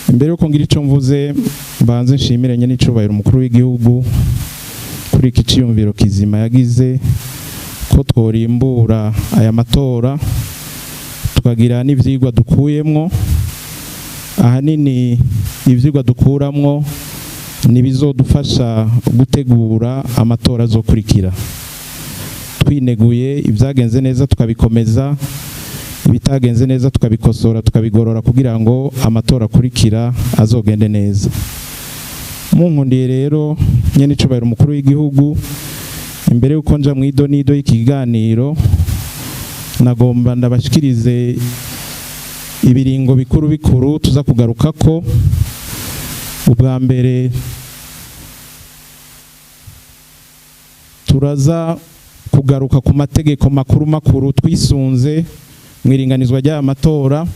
Imbere yo kongira ico mvuze mbanze nshimire nyene icubahiro umukuru w'igihugu kuri iki ciyumviro kizima yagize ko tworimbura aya matora tukagira n'ivyigwa dukuyemwo. Ahanini ivyigwa dukuramwo nibizodufasha gutegura amatora azokurikira, twineguye ibyagenze neza tukabikomeza, ibitagenze neza tukabikosora tukabigorora kugira ngo amatora akurikira azogende neza. Munkundiye rero nyene icubahiro umukuru w'igihugu, imbere yuko nja mw'idonido y'ikiganiro nagomba ndabashikirize ibiringo bikuru bikuru tuza kugarukako. Ubwa mbere turaza kugaruka ku mategeko makuru makuru twisunze mwiringanizwa ry'aya matora,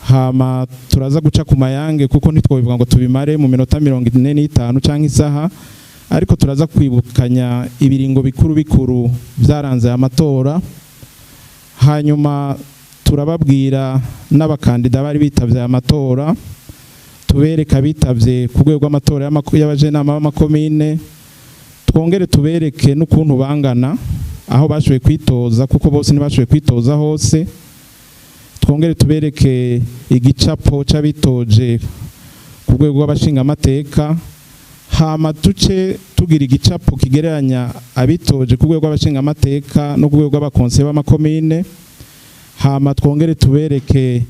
hama turaza guca ku mayange kuko ntitwobivuga ngo tubimare mu minota 45 canke isaha, ariko turaza kwibukanya ibiringo bikuru bikuru byaranze aya matora. Hanyuma turababwira n'abakandida bari bitavye aya matora, tubereka bitavye ku rwego rw'amatora y'abajenama b'amakomine, twongere tubereke n'ukuntu bangana aho bashoboye kwitoza kuko bose ntibashoboye kwitoza hose, twongere tubereke igicapo c'abitoje ku rwego rw'abashinga amateka, hama tuce tugira igicapo kigereranya abitoje ku rwego rw'abashinga amateka no ku rwego rw'abakonseye b'amakomine, hama twongere tubereke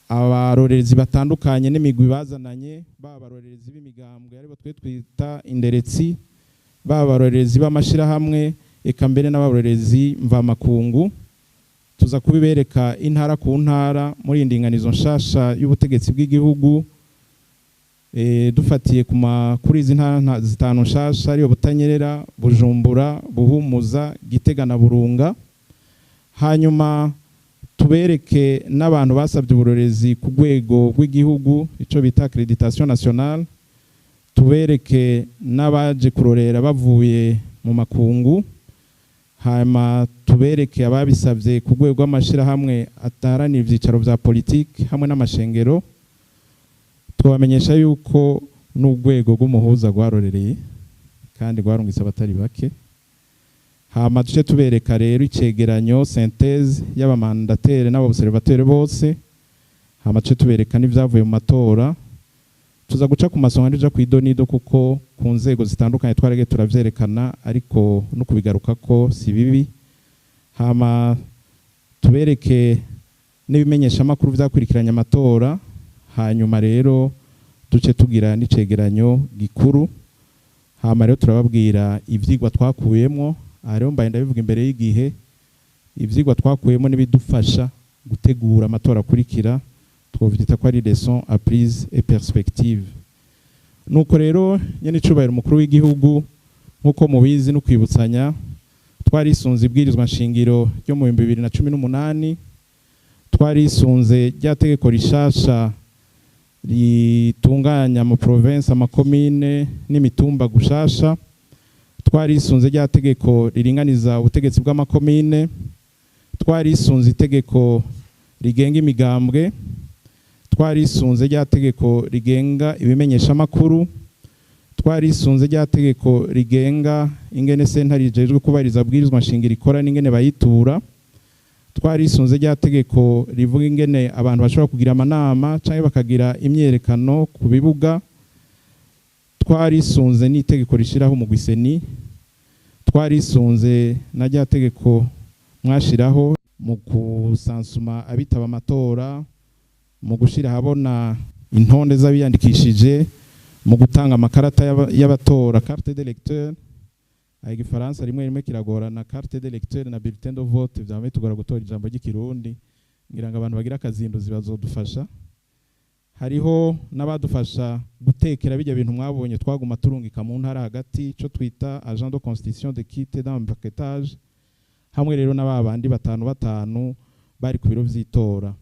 abarorerezi batandukanye n'imigwi bazananye, babarorerezi b'imigambwe aribo twe twita inderetsi, babarorerezi b'amashirahamwe, eka mbere n'abarorerezi mvamakungu. Tuza kubibereka intara ku ntara muri indinganizo nshasha y'ubutegetsi bw'igihugu, dufatiye kuri izi ntara zitanu nshasha ariyo Butanyerera, Bujumbura, Buhumuza, Gitega na Burunga. Hanyuma tubereke n'abantu basabye uburorezi ku rwego rw'igihugu ico bita accreditation nationale, tubereke n'abaje kurorera bavuye mu makungu, hanyuma tubereke ababisabye ku rwego rw'amashirahamwe ataharanira ivyicaro vya politiki hamwe n'amashengero. Twabamenyesha yuko n'urwego rw'umuhuza rwarorereye kandi rwarungitse abatari bake. Hama tuce tubereka rero icegeranyo synthèse y'abamandatere n'abobservateur bose, hama tuce tubereka n'ivyavuye mu matora. Tuza guca ku masonga nija kw'idonido kuko ku nzego zitandukanye twarege turavyerekana, ariko no kubigaruka ko si bibi. Hama tubereke n'ibimenyesha makuru vyakurikiranye amatora, hanyuma rero duce tugira n'icegeranyo gikuru. Hama rero turababwira ivyigwa twakuyemwo, rero mbaye ndabivuga imbere y'igihe, ivyigwa twakuyemo n'ibidufasha gutegura amatora akurikira, twovyita ko ari leçon apprise et perspective. Nuko rero nyene icubahiro umukuru w'igihugu, nkuko mubizi no kwibutsanya, twarisunze ibwirizwa nshingiro ryo mu 2018, twarisunze rya tegeko rishasha ritunganya mu province amakomine n'imitumba gushasha, twarisunze rya tegeko riringaniza ubutegetsi bw'amakomine, twarisunze itegeko rigenga imigambwe, twarisunze rya tegeko rigenga ibimenyesha makuru, twarisunze rya tegeko rigenga ingene sentare ijejwe kubahiriza bwirizwa nshingiro ikora n'ingene bayitura, twarisunze rya tegeko rivuga ingene abantu bashobora kugira amanama canke bakagira imyerekano ku bibuga, twarisunze n'itegeko rishiraho umugwiseni, twarisunze na rya tegeko mwashiraho mu kusansuma abitaba amatora, mu gushira habona intonde z'abiyandikishije, mu gutanga amakarata y'abatora carte d'électeur, igifaransa rimwe rimwe kiragorana, carte d'électeur na bulletin de vote vyame tugora gutora ijambo ry'ikirundi, ngira ngo abantu bagira akazinduzi bazodufasha. Hariho n'abadufasha gutekera bijya bintu mwabonye twaguma turungika mu ntara hagati, ico twita agent de constitution de kit dans paquetage, hamwe rero n'ababandi batanu bari ku biro vy'itora.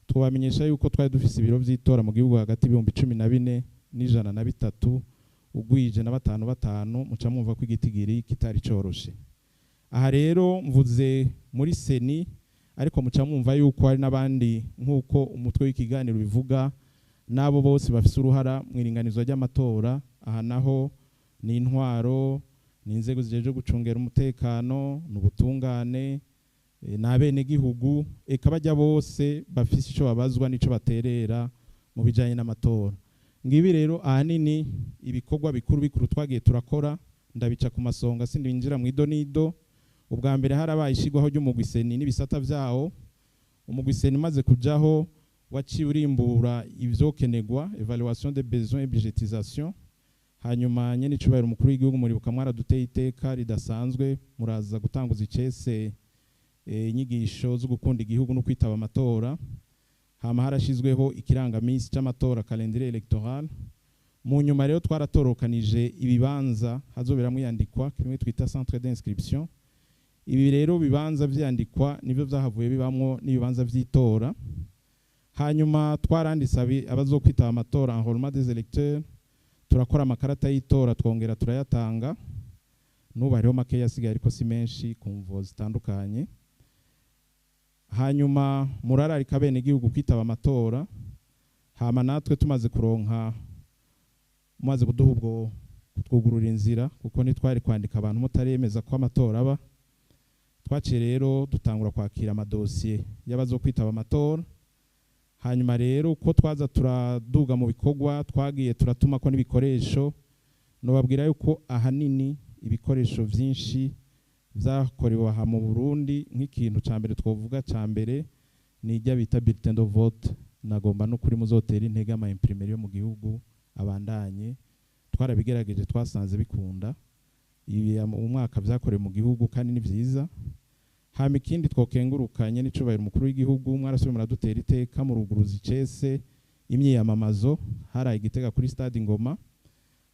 Twabamenyesha yuko twari dufise ibiro vy'itora mu gihugu hagati 14,103, ugwije na batanu muca mwumva ko igitigiri kitari coroshe. Aha rero mvuze muri seni, ariko muca mwumva yuko hari n'abandi nkuko umutwe w'ikiganiro bivuga n'abo bose bafise uruhara mu iringanizwa ry'amatora. Aha naho ni intwaro, ni inzego zijeje gucungera umutekano, n'ubutungane, n'abenegihugu, eka bajya bose bafise ico babazwa n'ico baterera mu bijanye n'amatora. Ngibi rero ahanini ibikorwa bikuru bikuru twagiye turakora, ndabica ku masonga sindi binjira mu idonido. Ubwa mbere harabaye ishigwaho ry'umugwiseni n'ibisata vyawo. Umugwiseni maze kujaho waciye urimbura ivyokenegwa, evaluation des besoins et budgetisation. Hanyuma nyene icubahiro umukuru w'igihugu muribuka mwaraduteye iteka ridasanzwe, muraza gutanguza icese inyigisho zo gukunda igihugu no kwitaba amatora. Hama harashizweho ikirangamisi c'amatora, calendrier electoral. Mu nyuma rero twaratorokanije ibibanza hazoberamwo iyandikwa, kimwe twita centre d'inscription. Ibi rero bibanza vyandikwa nivyo vyahavuye bibamwo n'ibibanza vy'itora. Hanyuma twaranditse abazokwitaba amatora, enrôlement des électeurs. Turakora amakarata y'itora twongera turayatanga. Nubu hariho make yasigaye ariko si menshi ku mvo zitandukanye. Hanyuma murararika bene igihugu kwitaba amatora. Hama natwe tumaze kuronka, mumaze kuduha ubwo kutwugurura inzira, kuko ntitwari kwandika abantu mutaremeza ko amatora aba. Twaciye rero dutangura kwakira amadosiye y'abazokwitaba amatora. Hanyuma rero uko twaza turaduga mu bikorwa, twagiye turatuma ko n'ibikoresho. Nobabwira yuko ahanini ibikoresho vyinshi vyakorewe aha mu Burundi. Nk'ikintu ca mbere twovuga ca mbere ni ijya bita bulletin de vote. Nagomba no kuri muzotera intege ama imprimerie yo mu gihugu abandanye. Twarabigerageje twasanze bikunda. Ibi mu mwaka vyakorewe mu gihugu kandi ni vyiza. Hama ikindi twokengurukanye n'icubahiro umukuru w'igihugu, mwarasubiye muradutera iteka mu ruguruzi icese imyiyamamazo haraye Gitega kuri stade Ngoma.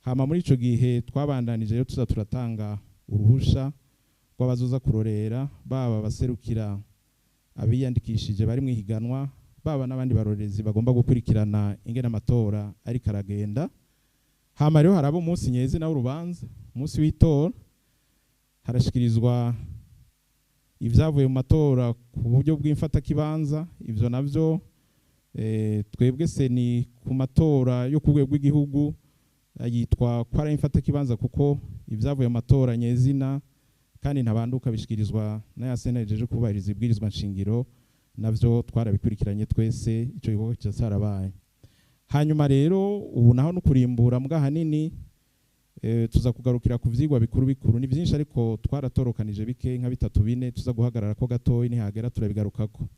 Hama muri ico gihe twabandanije rero tuza turatanga uruhusha rw'abazoza kurorera, baba baserukira abiyandikishije bari mwihiganwa, baba n'abandi barorezi bagomba gukurikirana ingene amatora ari karagenda. Hama rero harabo umunsi nyezi na urubanza, umunsi w'itora harashikirizwa ivyavuye mu matora ku buryo bw'imfata kibanza. Ivyo navyo twebwe seni ku matora yo ku rwego rw'igihugu yitwa ko ari imfata kibanza, kuko ivyavuye mu matora nyezina kandi ntabanduka bishikirizwa na ya senejeje kubahiriza ibwirizwa nshingiro. Navyo twarabikurikiranye twese, ico gikorwa cyasarabaye. Hanyuma rero ubu naho no kurimbura mbwa hanini tuza kugarukira ku vyigwa bikuru bikuru. Ni byinshi ariko twaratorokanije bike nka 3-4 tuza guhagarara ko gatoyi nihagera turabigarukako.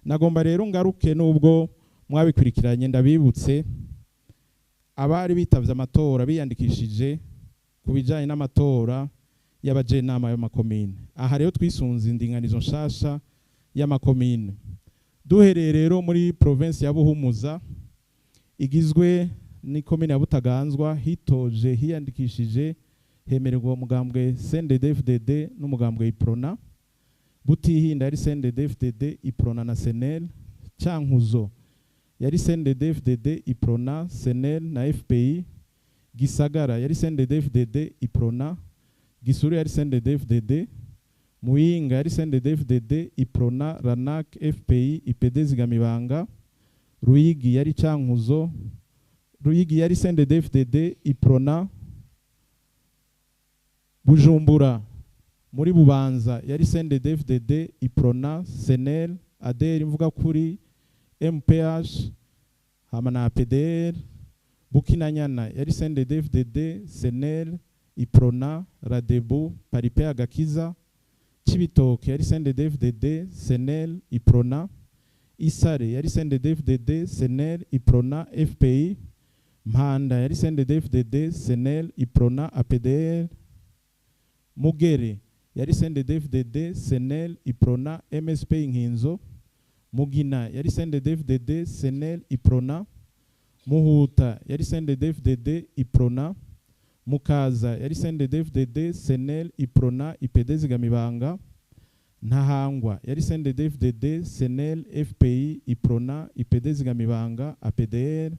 Nagomba rero ngaruke nubwo mwabikurikiranye, ndabibutse abari bitavye amatora biyandikishije kubijanye n'amatora y'abajenama y'amakomine. Aha rero twisunze indinganizo nshasha y'amakomine. Duhereye rero muri province ya Buhumuza igizwe ni komine ya Butaganzwa, hitoje hiyandikishije hemererwa umugambwe CNDD-FDD n'umugambwe IPRONA. Butihinda yari CNDD-FDD, IPRONA na SNL. Cankuzo yari CNDD-FDD, IPRONA, SNL na FPI. Gisagara yari CNDD-FDD, IPRONA. Gisuru yari CNDD-FDD. Muyinga yari CNDD-FDD, IPRONA, RANAC, FPI, IPD Zigamibanga. Ruyigi yari Cankuzo. Ruyigi yari CNDD-FDD, IPRONA. Bujumbura muri Bubanza yari CNDD-FDD, IPRONA, SNL, ADR mvuga kuri, MPH, hama na PDR. Bukinanyana yari CNDD-FDD, SNL, IPRONA, RADEBU, Paripe Agakiza. Cibitoke yari CNDD-FDD, SNL, IPRONA. Isare yari CNDD-FDD, SNL, IPRONA, FPI. Mpanda yari CNDD-FDD, SNL, IPRONA, APDR. Mugere yari CNDD-FDD, SNL, IPRONA, MSP Inkinzo. Mugina yari CNDD-FDD, SNL, IPRONA. Muhuta yari CNDD-FDD, IPRONA. Mukaza yari CNDD-FDD, SNL, IPRONA, IPD Zigamibanga. Ntahangwa yari CNDD-FDD, SNL, FPI, IPRONA, IPD Zigamibanga, APDR.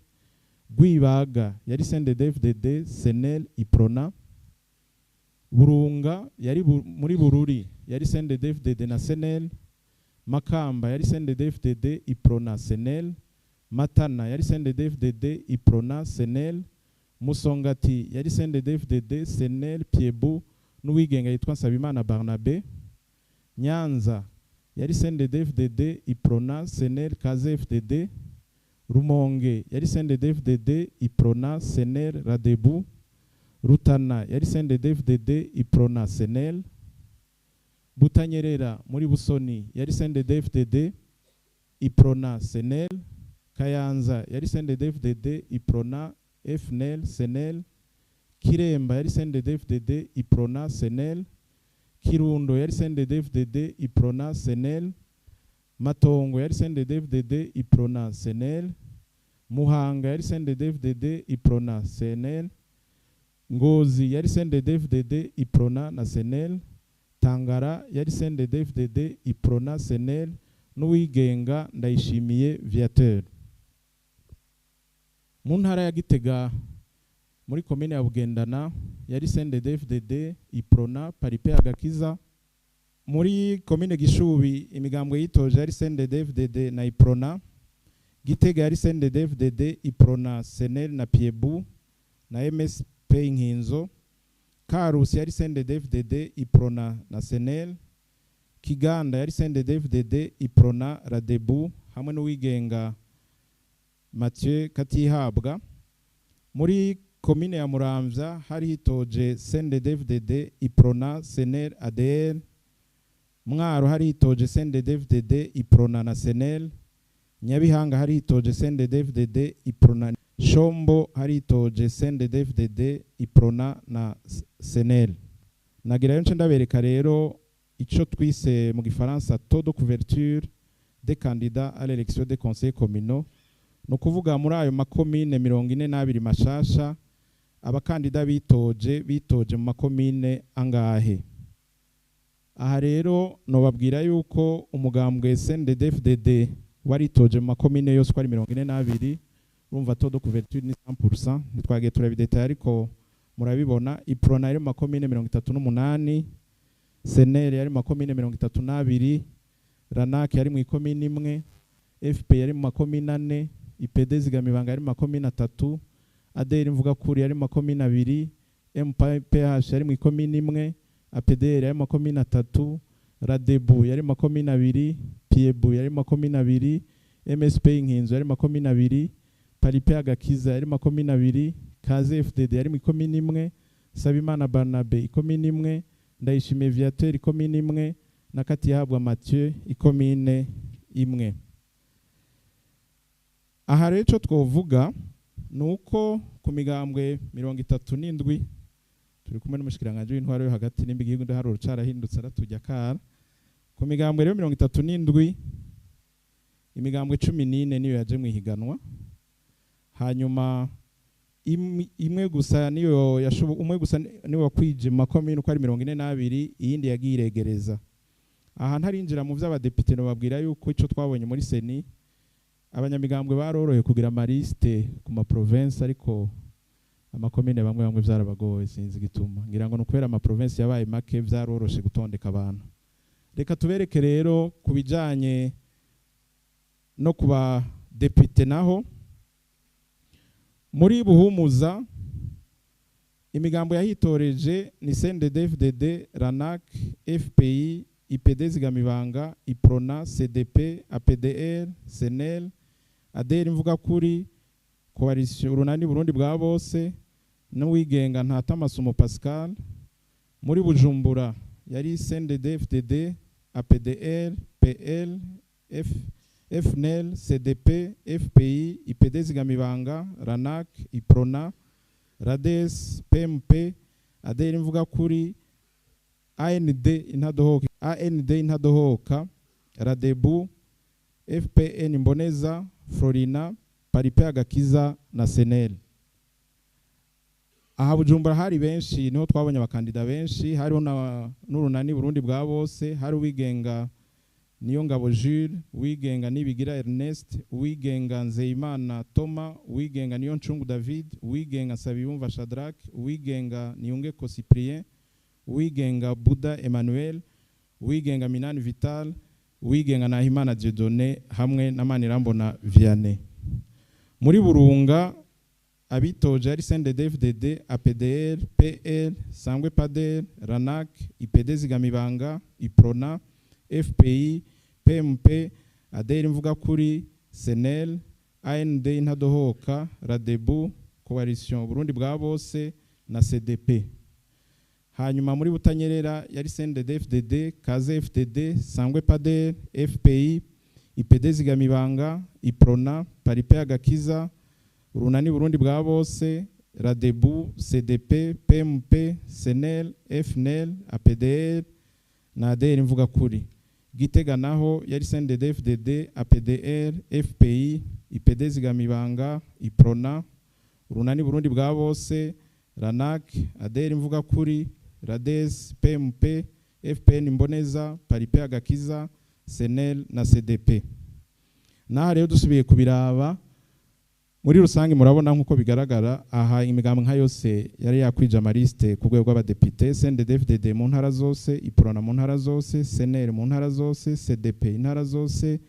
Gwibaga yari CNDD-FDD, SNL, IPRONA. Burunga yari muri Bururi yari CNDD-FDD na SNL. Makamba yari CNDD-FDD, IPRONA, SNL. Matana yari CNDD-FDD Iprona Senel, Musongati yari CNDD-FDD Senel Piebu n'uwigenga yitwa Nsabimana Barnabe, Nyanza yari CNDD-FDD Iprona Senel Kaze FDD, Rumonge yari CNDD-FDD Iprona Senel Radebu, Rutana yari CNDD-FDD Iprona Senel, Butanyerera muri Busoni yari CNDD-FDD Iprona Senel, Kayanza yari CNDD-FDD Iprona FNL Senel, Kiremba yari CNDD-FDD Iprona Senel, Kirundo yari CNDD-FDD Iprona Senel, Matongo yari CNDD-FDD Iprona Senel, Muhanga yari CNDD-FDD Iprona Senel, Ngozi yari CNDD-FDD Iprona na Senel, Tangara yari CNDD-FDD Iprona Senel n'uwigenga Ndayishimiye Viateur. Mu ntara ya Gitega muri komine ya Bugendana yari CNDD-FDD Iprona Paripe Agakiza. Muri komine Gishubi imigambwe yitoje yari CNDD-FDD na Iprona. Gitega yari CNDD-FDD Iprona Senel na Piebu na MSP Inkinzo. Karusi yari CNDD-FDD Iprona na Senel. Kiganda yari CNDD-FDD Iprona Radebu hamwe n'uwigenga Mathieu Katihabwa. Muri komine ya Muramvya hari hitoje CNDD-FDD Iprona Senel ADL. Mwaro hari hitoje CNDD-FDD Iprona na Senel. Nyabihanga hari hitoje CNDD-FDD Iprona. Shombo hari hitoje CNDD-FDD Iprona na Senel. Nagira yonce ndabereka rero ico twise mu gifaransa taux de couverture des candidats à l'élection des conseils communaux. No kuvuga muri ayo makomine 42 mashasha abakandida bitoje mu makomine angahe. Aha rero no babwira yuko umugambwe CNDD-FDD waritoje mu makomine yose kwari 42, urumva taux de couverture ni 100%. Nitwagiye turabidetaye ariko murabibona. Iprona yari mu makomine 38, Senel yari mu makomine 32, Ranak yari mu ikomine imwe, FP yari mu makomine 4, IPD Zigamibanga yari mu makomine 3, ADR mvuga kuri yari mu makomine 2, MPH yari mu ikomine imwe, APDR yari mu makomine 3, Radebu yari mu makomine 2, Piebu yari mu makomine 2, MSP Inkinzo yari mu makomine 2, Paripe Agakiza yari mu makomine 2, Kaze FDD yari mu ikomine imwe, Sabimana Barnabe ikomine imwe, Ndayishimiye Viateur ikomine imwe na Katihabwa Mathieu ikomine imwe. Aha rero cyo twovuga nuko ku migambwe 37 turi kumwe n'umushikiranganje w'intwaro yo hagati n'imbigirwa ndaharuro carahindutse aratujya kara. Ku migambwe rero 37 imigambwe 14 niyo yaje mwihiganwa, hanyuma imwe gusa niyo umwe gusa niwe wakwije makomine uko ari 42, iyindi yagiregereza. Aha ntarinjira mu vy'abadepite no babwira yuko ico twabonye muri Seni abanyamigambwe baroroye kugira amaliste ku ma province, ariko amakomine bamwe vyarabagoye sinzi gituma, ngira ngo nukubera ama province yabaye make vyaroroshe gutondeka abantu. Reka tubereke rero kubijanye no kuba depite naho. Muri Buhumuza imigambo yahitoreje ni CNDD-FDD, Ranak, FPI, IPD Zigamibanga, Iprona, CDP, APDR, Senel, ADR mvuga kuri, Coalition Urunani Burundi bwa bose n'uwigenga Ntatamasumo Pascal. Muri Bujumbura yari CNDD-FDD, APDR, PL, FNL, CDP, FPI, IPD Zigamibanga, Ranak, Iprona, Rades, PMP, ADR mvuga kuri, AND Intadohoka, Radebu, FPN Mboneza, Florina, Paripe Agakiza na Senel. Aha Bujumbura hari benshi, niho twabonye abakandida benshi. Hariho n'Urunani Burundi bwa bose, hari uwigenga Niyongabo Jules, uwigenga Nibigira Ernest, uwigenga Nzeyimana Thomas, uwigenga Niyoncungu David, uwigenga Sabiyumva Shadrack, uwigenga Niyungeko Cyprien, uwigenga Buda Emmanuel, uwigenga Minani Vital, uwigenga Nahimana Dieudonné hamwe na Manirambona Vianney. muri Burunga abitoje ari CNDD-FDD, APDR, PL, Sangwe PADER, RANAC, IPD Zigamibanga, IPRONA, FPI, PMP, ADER Imvugakuri, SENEL, AND Intadohoka, RADEBU, Coalition Burundi bwa bose na CDP. Hanyuma muri Butanyerera yari CNDD-FDD, KZ-FDD, Sangwe PADER, FPI, IPD Zigamibanga, IPRONA, Paripe Agakiza, Urunani Burundi bwa bose, RADEBU, CDP, PMP, SENEL, FNL, APDR na ADER Imvugakuri. Gitega naho yari CNDD-FDD, APDR, FPI, IPD Zigamibanga, IPRONA, Urunani Burundi bwa bose, RANAC, ADER Imvugakuri, RADES, PMP, FPN Imboneza, Paripe Agakiza, SENEL na CDP. Naha rero dusubiye kubiraba muri rusange murabona nkuko bigaragara aha imigambwe nka yose yari yakwije amaliste ku rwego rw'abadepite, CNDD-FDD mu ntara zose, IPRONA mu ntara zose, SENEL mu ntara zose, CDP intara zose,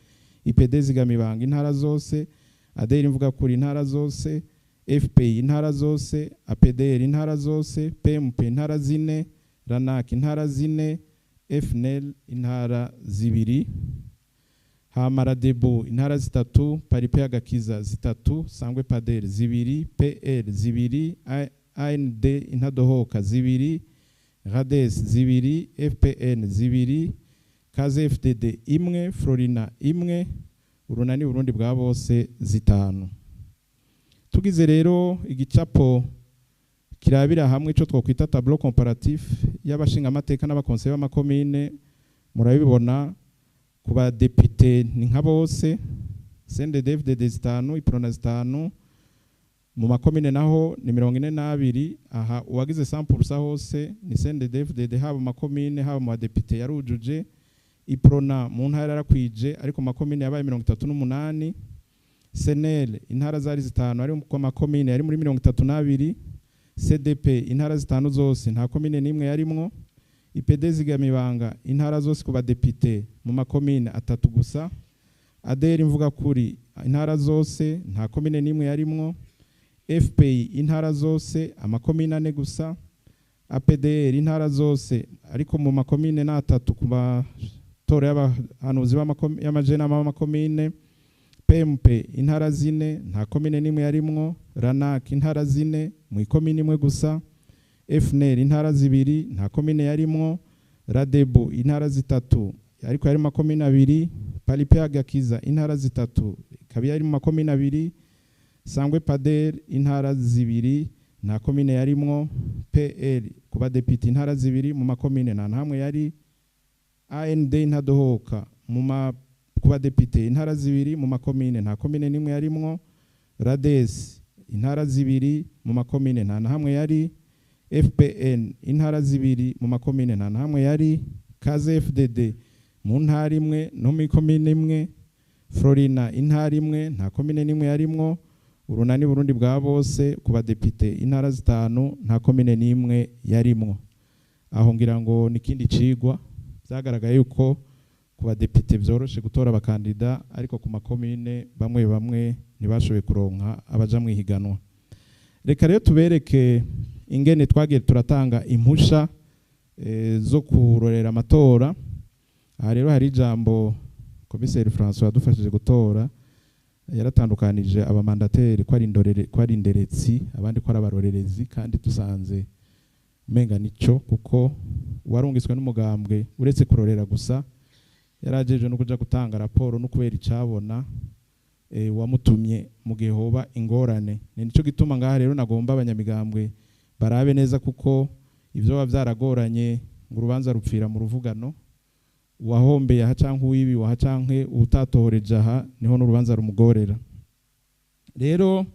IPD Zigamibanga intara zose, ADER Imvugakuri intara zose, FPI intara zose, APDR intara zose, PMP intara zine, RANAC intara zine, FNL intara zibiri, hama RADEBU intara zitatu, Paripe Agakiza zitatu, Sangwe PADER zibiri, PL zibiri, AND Intadohoka zibiri, RADES zibiri, FPN zibiri, KZ-FDD imwe, Florina imwe, Urunani Burundi bwa bose zitanu. Tugize rero igicapo kirabira hamwe ico twokwita tableau comparatif y'abashinga amateka n'abakonseye b'amakomine, murabibona ku badepite ni nka bose, CNDD-FDD zitanu, IPRONA zitanu, mu makomine naho ni 42. Aha uwagize 100% hose ni CNDD-FDD, haba makomine haba mu badepite yarujuje. IPRONA mu ntara yarakwije ariko makomine yabaye 38. SENEL intara zari zitanu ari mu makomine yari muri 32. CDP intara zitanu zose nta komine nimwe yarimwo. IPD Zigamibanga intara zose ku badepite mu makomine 3 gusa. ADER Imvugakuri intara zose nta komine nimwe yarimwo. FPI intara zose amakomine 4 gusa. APDR intara zose ariko mu makomine 3 ku batora y'abahanuzi y'amajena y'amakomine. PMP intara zine nta komine nimwe yarimwo. RANAC intara zine mu ikomine imwe gusa. FNL intara zibiri nta komine yarimwo. RADEBU intara zitatu ariko yari makomine 2. Paripe Agakiza intara zitatu kabi yari makomine 2. Sangwe PADER intara zibiri nta komine yarimwo. PL ku badepite intara zibiri mu makomine nta hamwe yari. AND Intadohoka mu ku badepite intara zibiri mu makomine nta komine nimwe yarimwo. RADES intara zibiri mu makomine nta hamwe yari. FPN intara zibiri mu makomine nta hamwe yari. KZ-FDD mu ntara imwe no mu komine imwe. Florina intara imwe nta komine nimwe yarimwo. Urunani Burundi bwa bose ku badepite intara zitanu nta komine nimwe yarimwo. Aho ngira ngo nikindi cigwa byagaragaye yuko ku badepite byoroshe gutora abakandida ariko ku makomine bamwe ntibashoboye kuronka abaja mwihiganwa. Reka rero tubereke ingene twagiye turatanga impusha zo kurorera amatora. Aha rero hari ijambo Komiseri François yadufashije gutora, yaratandukanije abamandateri ko ari inderetsi abandi ko ari abarorerezi, kandi dusanze umenga nico kuko warungiswe n'umugambwe uretse kurorera gusa yarajeje no kuja gutanga raporo no kubera icabona wamutumye mu gihe hoba ingorane. Nico gituma ngaha rero nagomba abanyamigambwe barabe neza kuko ivyo bavyaragoranye ngo urubanza rupfira mu ruvugano. Uwahombeye aha canke uwibi waha canke utatohoreje aha niho n'urubanza rumugorera. Rero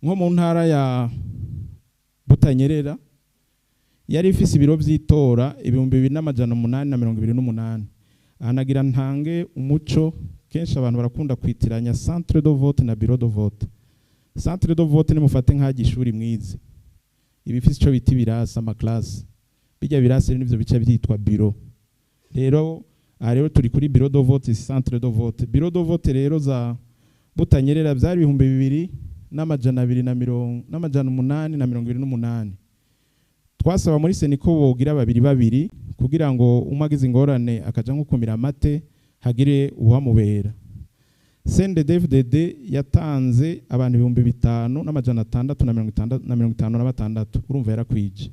nko mu ntara ya Butanyerera yari ifise ibiro vy'itora 2828. Ahanagira ntange umuco, kenshi abantu barakunda kwitiranya centre de vote na bureau de vote. Centre de vote ni mufate nk'agishuri mwize, ibifise ico biti birasa ama classe, bijya birasa n'ivyo bica byitwa bureau. Rero rero turi kuri bureau de vote, centre de vote. Bureau de vote rero za Butanyerera byari 2,828. Twasaba muri seniko bogira babiri kugira ngo umagize ingorane akaja nkukumira amate hagire uhamubera. CNDD-FDD yatanze abantu 5,656. Urumva yarakwije.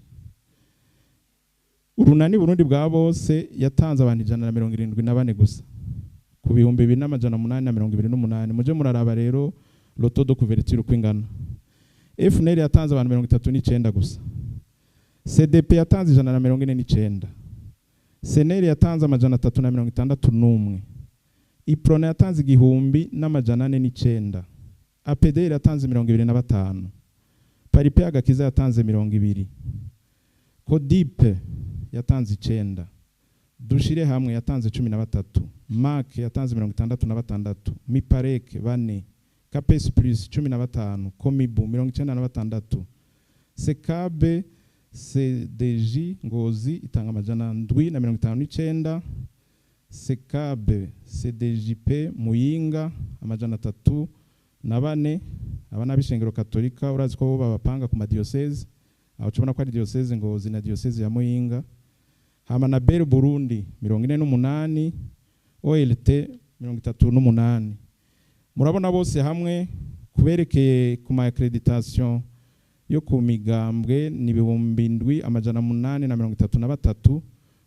Urunani Burundi bwa bose yatanze abantu 174 gusa ku 2,828. Muje muraraba rero loto do couverture kwingana. FNL yatanze abantu 39 gusa. CDP yatanze 149. SNL yatanze amajana 361. Iprona yatanze 1,409. APDR yatanze 25. Paripe Agakiza yatanze 20. Kodipe yatanze 9. Dushire hamwe yatanze 13. MAC yatanze 66. Mipareke 4. Capes Plus 15. Komibu 96. Sekabe CDJ Ngozi itanga amajana 759. Sekabe CDJP Muyinga amajana 304. Abana b'ishengero Katolika urazi ko babapanga ku madiocese, aho tubona ko ari diocese Ngozi na diocese ya Muyinga. Hama na Bel Burundi 48. OLT 38. Murabona bose hamwe kuberekeye ku ma accreditation yo ku migambwe ni 7,833.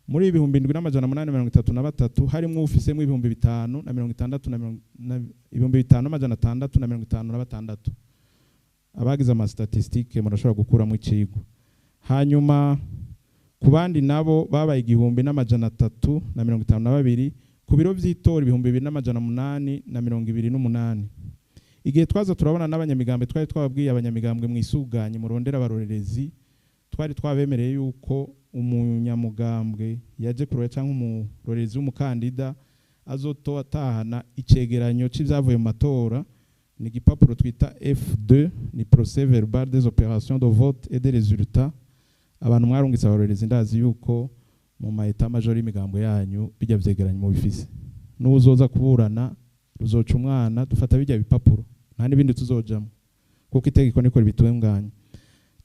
Muri 7,833 harimo ufisemo 5,656. Abagize ama statistique murashobora gukura mu kigo. Hanyuma kubandi nabo babaye 1,352 ku biro by'itora 2,828. Igihe twaza turabona n'abanyamigambwe twari twababwiye abanyamigambwe mwisuganye murondera abarorerezi, twari twabemereye yuko umunyamugambwe yaje kurora cyangwa umurorerezi w'umukandida azotahana icegeranyo c'ivyavuye mu matora. Ni igipapuro twita F2, ni procès verbal des opérations de vote et des résultats. Abantu mwarungitse abarorerezi ndazi yuko mu maeta major y'imigambwe yanyu bijya vyegeranyo mu bifise. Nuzoza kuburana ruzoca umwana dufata bijya bipapuro nta nibindi tuzojamo kuko itegeko niko ribitunganya.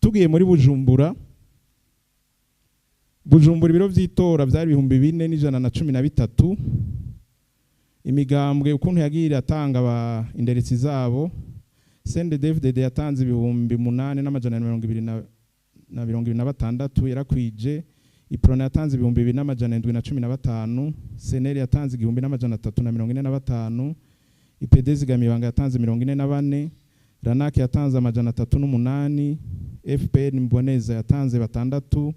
Tugiye muri Bujumbura ibiro vy'itora byari 4,113. Imigambwe ukuntu yagira atanga ba inderetsi zabo, CNDD-FDD yatanze 8,826 yarakwije. Iprona yatanze 2,715. SNL yatanze 1,345. IPD zigamibanga yatanze 44. Ranak yatanze amajana 308. FPR Mboneza yatanze 6.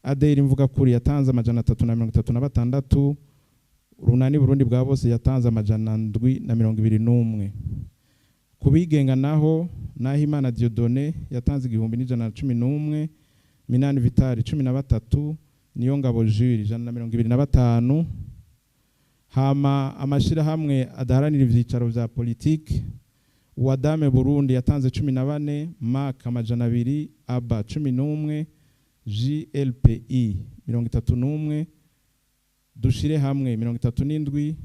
ADR Mvuga Kuri yatanze amajana 336. Urunani Burundi bwa bose yatanze amajana 721. Kubigenga naho Nahimana Dieudonné yatanze 1,111. Minani Vitali 13. Niyongabo Jules 125. Hama amashira hamwe adaharanira ivyicaro vya politike, Wadame Burundi yatanze 14. MAC amajana 2. ABA 11. JLPI 31. Dushire hamwe 37.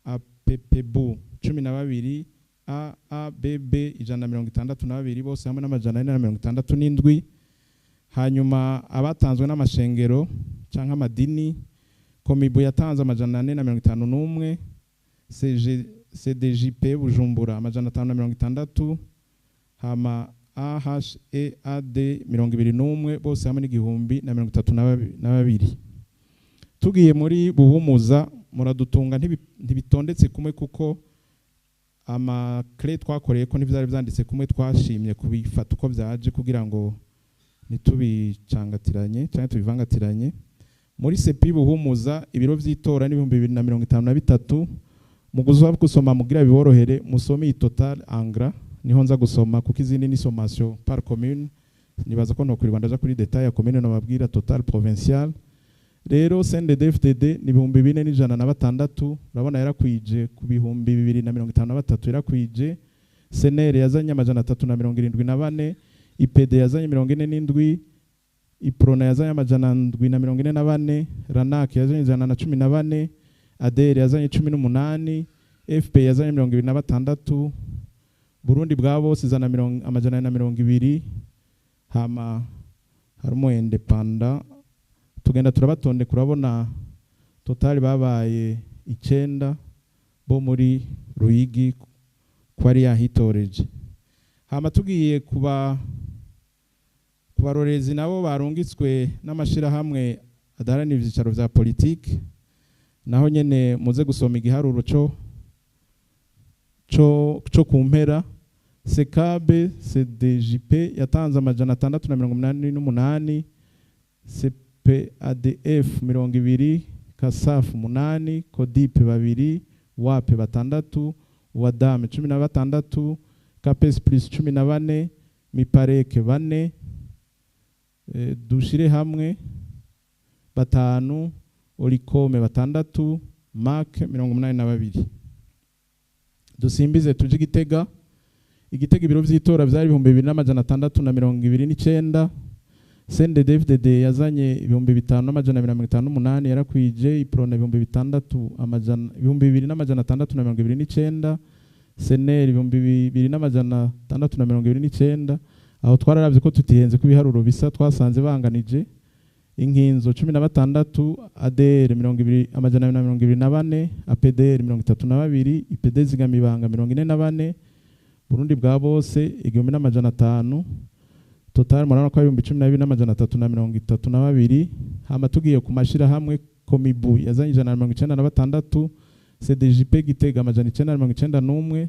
APPBU 12. AABB 162 bose hamwe n'amajana 467. Hanyuma abatanzwe n'amashengero canke amadini, Komibu yatanze amajana 451. CDJP Bujumbura amajana 560. Hama AHEAD 21 bose hamwe n'1,032. Tugiye muri Buhumuza muradutunga ntibitondetse kumwe kuko amakre twakoreye ko ntivyari vyanditse kumwe, twashimye kubifata uko vyaje kugira ngo nitubicangatiranye cyangwa tubivangatiranye. Muri CPI Buhumuza ibiro vy'itora ni 2,053. Mu gusoma gusoma mugira biborohere musome total angra niho nza gusoma kuko izindi ni sommation par commune, nibaza ko no kuri Rwanda ja kuri detail ya commune no babwira total provincial. Rero CNDD-FDD ni 4,106. urabona yarakwije ku 2,253 yarakwije. SNL yazanye amajana 374. IPD yazanye 47. Iprona yazanye amajana 744. Ranak yazanye 114. ADR yazanye 18. FP yazanye 26, Burundi bwa bose izana amajana na 200, hama harimo independent tugenda turabatonde kurabona total babaye 9 bo muri Ruyigi kwari yahitoreje. Hama tugiye kubarorezi nabo barungitswe n'amashira hamwe adarana ivyicaro vya politique, naho nyene muze gusoma igiharuro cyo kumpera. Sekabe CDJP yatanze amajana 688, CPADF 20, Kasaf 8, Kodipe 2, Wape 6, Wadame 16, Capes Plus 14, Mipareke 4, dushire hamwe 5, Olikome 6, Mark 82. Dusimbize tuje Gitega. Igitega ibiro vy'itora vyari 2629. CNDD-FDD yazanye 5258 yarakwije. Iprona 2629. Seneri 2629. Aho twararavye ko tutihenze kubiharuro bisa twasanze banganije. Inkinzo 16, ADR 224, APDR 32, IPD zigamibanga 44, Burundi bwa bose 1500, total murana kwa 12332. Hama tugiye ku mashira hamwe Komibu yazanye 196, CDJP Gitega 991,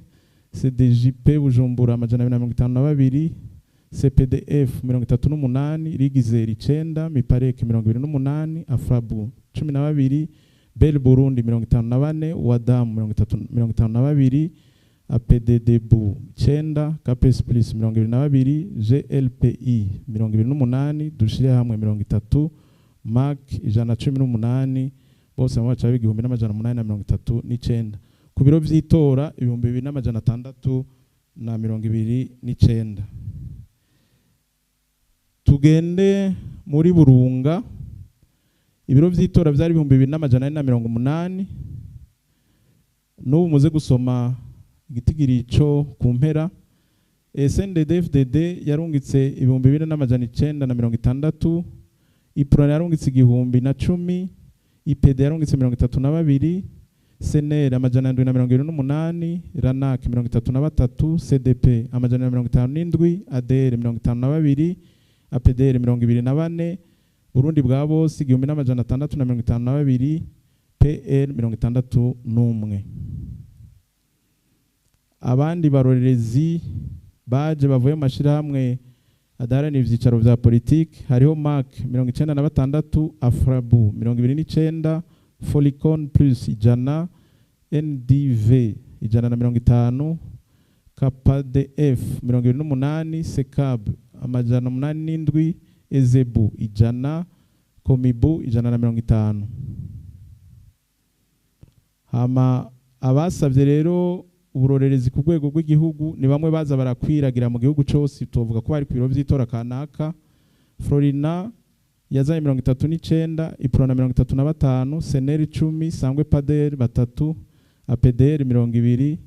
CDJP Bujumbura 252, CPDF 38, Rigizeri 9, Mipareke 28, Afrabu 12, Bel Burundi 54, Wadamu 52, APDDBU 9, Capes Plus 22, GLPI 28, dushire hamwe 30, MAC 118, bose mu baca b'igihumbi n'amajana 839. Ku biro vy'itora 2629. Tugende muri Burunga, ibiro vy'itora vyari 2480. N'ubu muze gusoma igitigiri cyo kumpera. SNDD-FDD yarungitse 2960, Iprona yarungitse 1010, IPD yarungitse 32, Seneri 728, Ranak 33, CDP 57, ADR 52, APDR 24, Burundi bwa bose 1652, PL 61. Abandi barorerezi baje bavuye mu mashirahamwe adarana ivyicaro vya politique hariho MAC 96, Afrabu 29, Folicon Plus 100, NDV 150, KPDF 28, Sekab 87, Ezebu 100, Komibu 150. Hama abasavye rero uburorerezi ku rwego rw'igihugu ni bamwe baza barakwiragira mu gihugu cyose, tuvuga ko bari ku biro vy'itora kanaka. Florina yazanye 39, Iprona 35, Seneri 10, Sangwe Pader 3, APDR 20,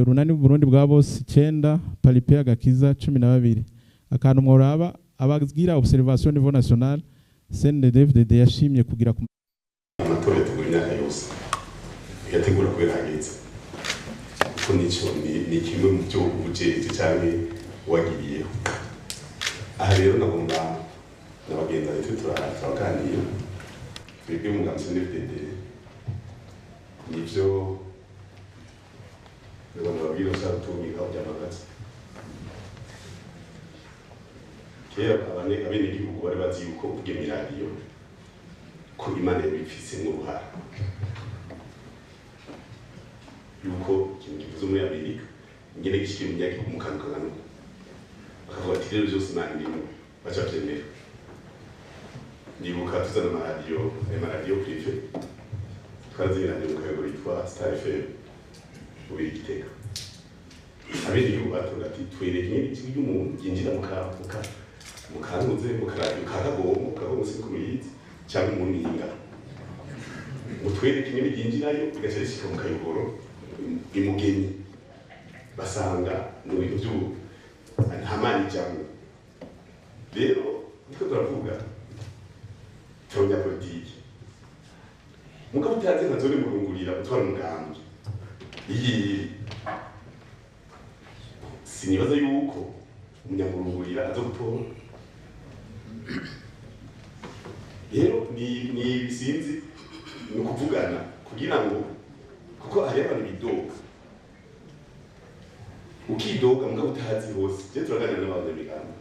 Runani Burundi bwa bose 9, Palipe Agakiza 12. Akantu mworaba abagira observation niveau national, CNDD-FDD yashimye kugira ku amatora yategura imyaka yose yategura kwirangitse ko nico ni kimwe mu byo ubujeje cyane wagiriyeho. Aha rero nagomba n'abagenda leta turaganira twebwe mu gamse n'FDD nivyo nagomba babwira uzatumika byamagaza kera abenegihugu bari bazi yuko kugemira radiyo ko Imana yabifise n'uruhara yuko ikintu kivuze muri Amerika ingene gishike mu myaka mu kanukano bakavuga ati rero byose Imana irimo baca byemera. Ndibuka tuzana amaradiyo prive twaziranye mu rwego rwitwa Star FM ubiri Gitega. Abenegihugu batora ati twereke ikintu cy'umuntu yinjira mu kantuze mu karadiyo kagomba musi kuyizi cyangwa umuntu yinga mutwereke nyine ryinjirayo bigaca rishika mu Kayogoro imugeni basanga mu bintu by'ubu nta mani ijambo. Rero niko turavuga turongera politiki mugabo utazi nka zone murungurira utwara umugambi iyi sinibaza yuko umunyamurungurira aza gutora. Rero ni bisinzi ni ukuvugana kugira ngo kuko hari abantu bidoga ukidoga mugabo utazi hose. Je turaganira n'abanyamigambi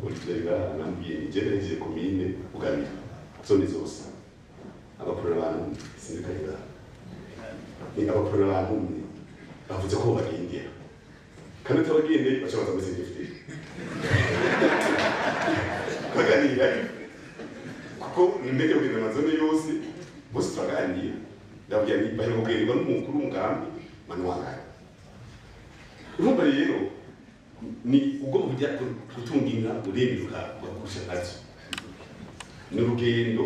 Olivier nambwiye nigereje komine uganira zone zose abapura abantu sindikayira ni abapura abantu bavuze ko bagendera kandi tabagende bacabaza muri CDFT baganira kuko ndeke kugenda amazone yose bose turaganira ndabwira ni bahe kugendwa n'umukuru w'umugambi manuwanga. Urumva rero ni ubwo bujya gutunga inka uremeruka bakurusha nazo ni urugendo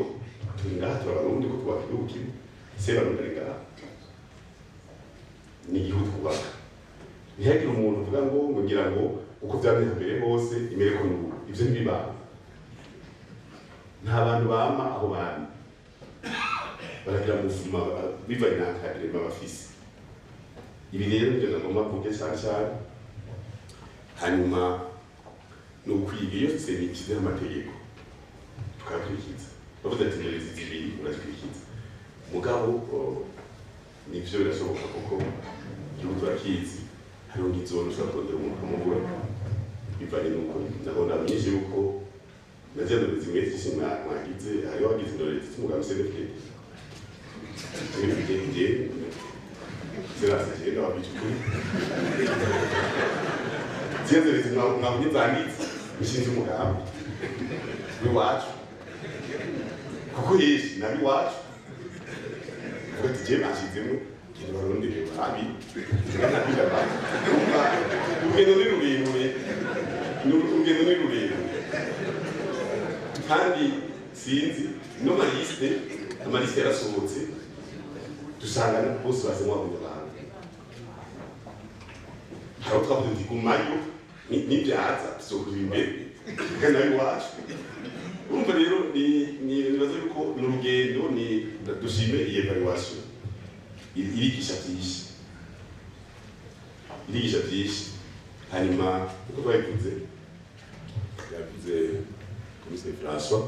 tunga turabarundi ko twubaka igihugu kimwe sebanurega ni igihugu twubaka ntihagire umuntu uvuga ngo ngira ngo uko byameze mbere hose imereko n'ubu ibyo ntibibaho. Nta bantu bama aho bandi baragira mu buzima bivanye n'akarere bafise. Ibi rero nibyo nagomba kuvuga cyane hanyuma ni ukwiga iyo senikize amategeko tukakurikiza bavuze ati mbere zibiri urazikurikiza mugabo nivyo birashoboka kuko igihugu turakizi hariho nk'izone ushobora kurondera umuntu ukamubura bivanye n'uko ndabona myinshi yuko naje ndorezi zimwe zisi mwagize hariho abagize indorezi z'umugambi CDFT zirasa genda wabichukuri ziyazerezi mwabunye zanditse ushinze umugambi w'iwacu kuko yeshi nabi wacu kuko tije bashizemo kintu barondeye babi nanabiga ba ugendo ni rurerure ugendo ni rurerure kandi sinzi no maliste amaliste yarasohotse dusanga bose bazemo abanyarwanda hariho twavuze ndi kumayo n'ibyaza tuzokuza imbere kandi nabi wacu. Urumva rero nibaza yuko ni urugendo ni dushime iyi evaluation irigisha byinshi hanyuma uko twabivuze yavuze Komiseri François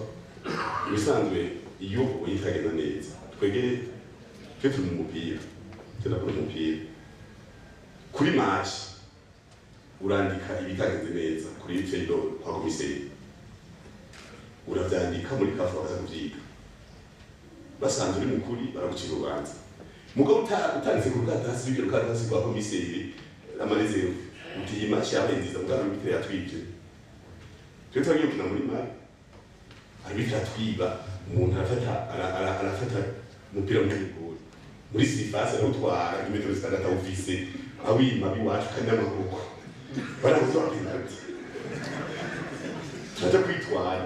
ibisanzwe iyo uyitagenda neza twegere turi mu mupira tunakora umupira kuri match urandika ibitagenze neza kuri feido kwa komiseri uravyandika muri kafu bakaza kuvyiga basanzwe uri mukuri baragucira urubanza mugabo utanditse ku rukatasi rw'ibyo rukatasi kwa komiseri amarezeru uti iyi match yabaye nziza mugabo bitera yatwibye twe twagiye gukina muri mari ariko atwiba umuntu arafata umupira muri sifasi arawutwara imetero zitandatu awufise awima biwacu kandi n'amaboko barabuza penalty tujya kwitwara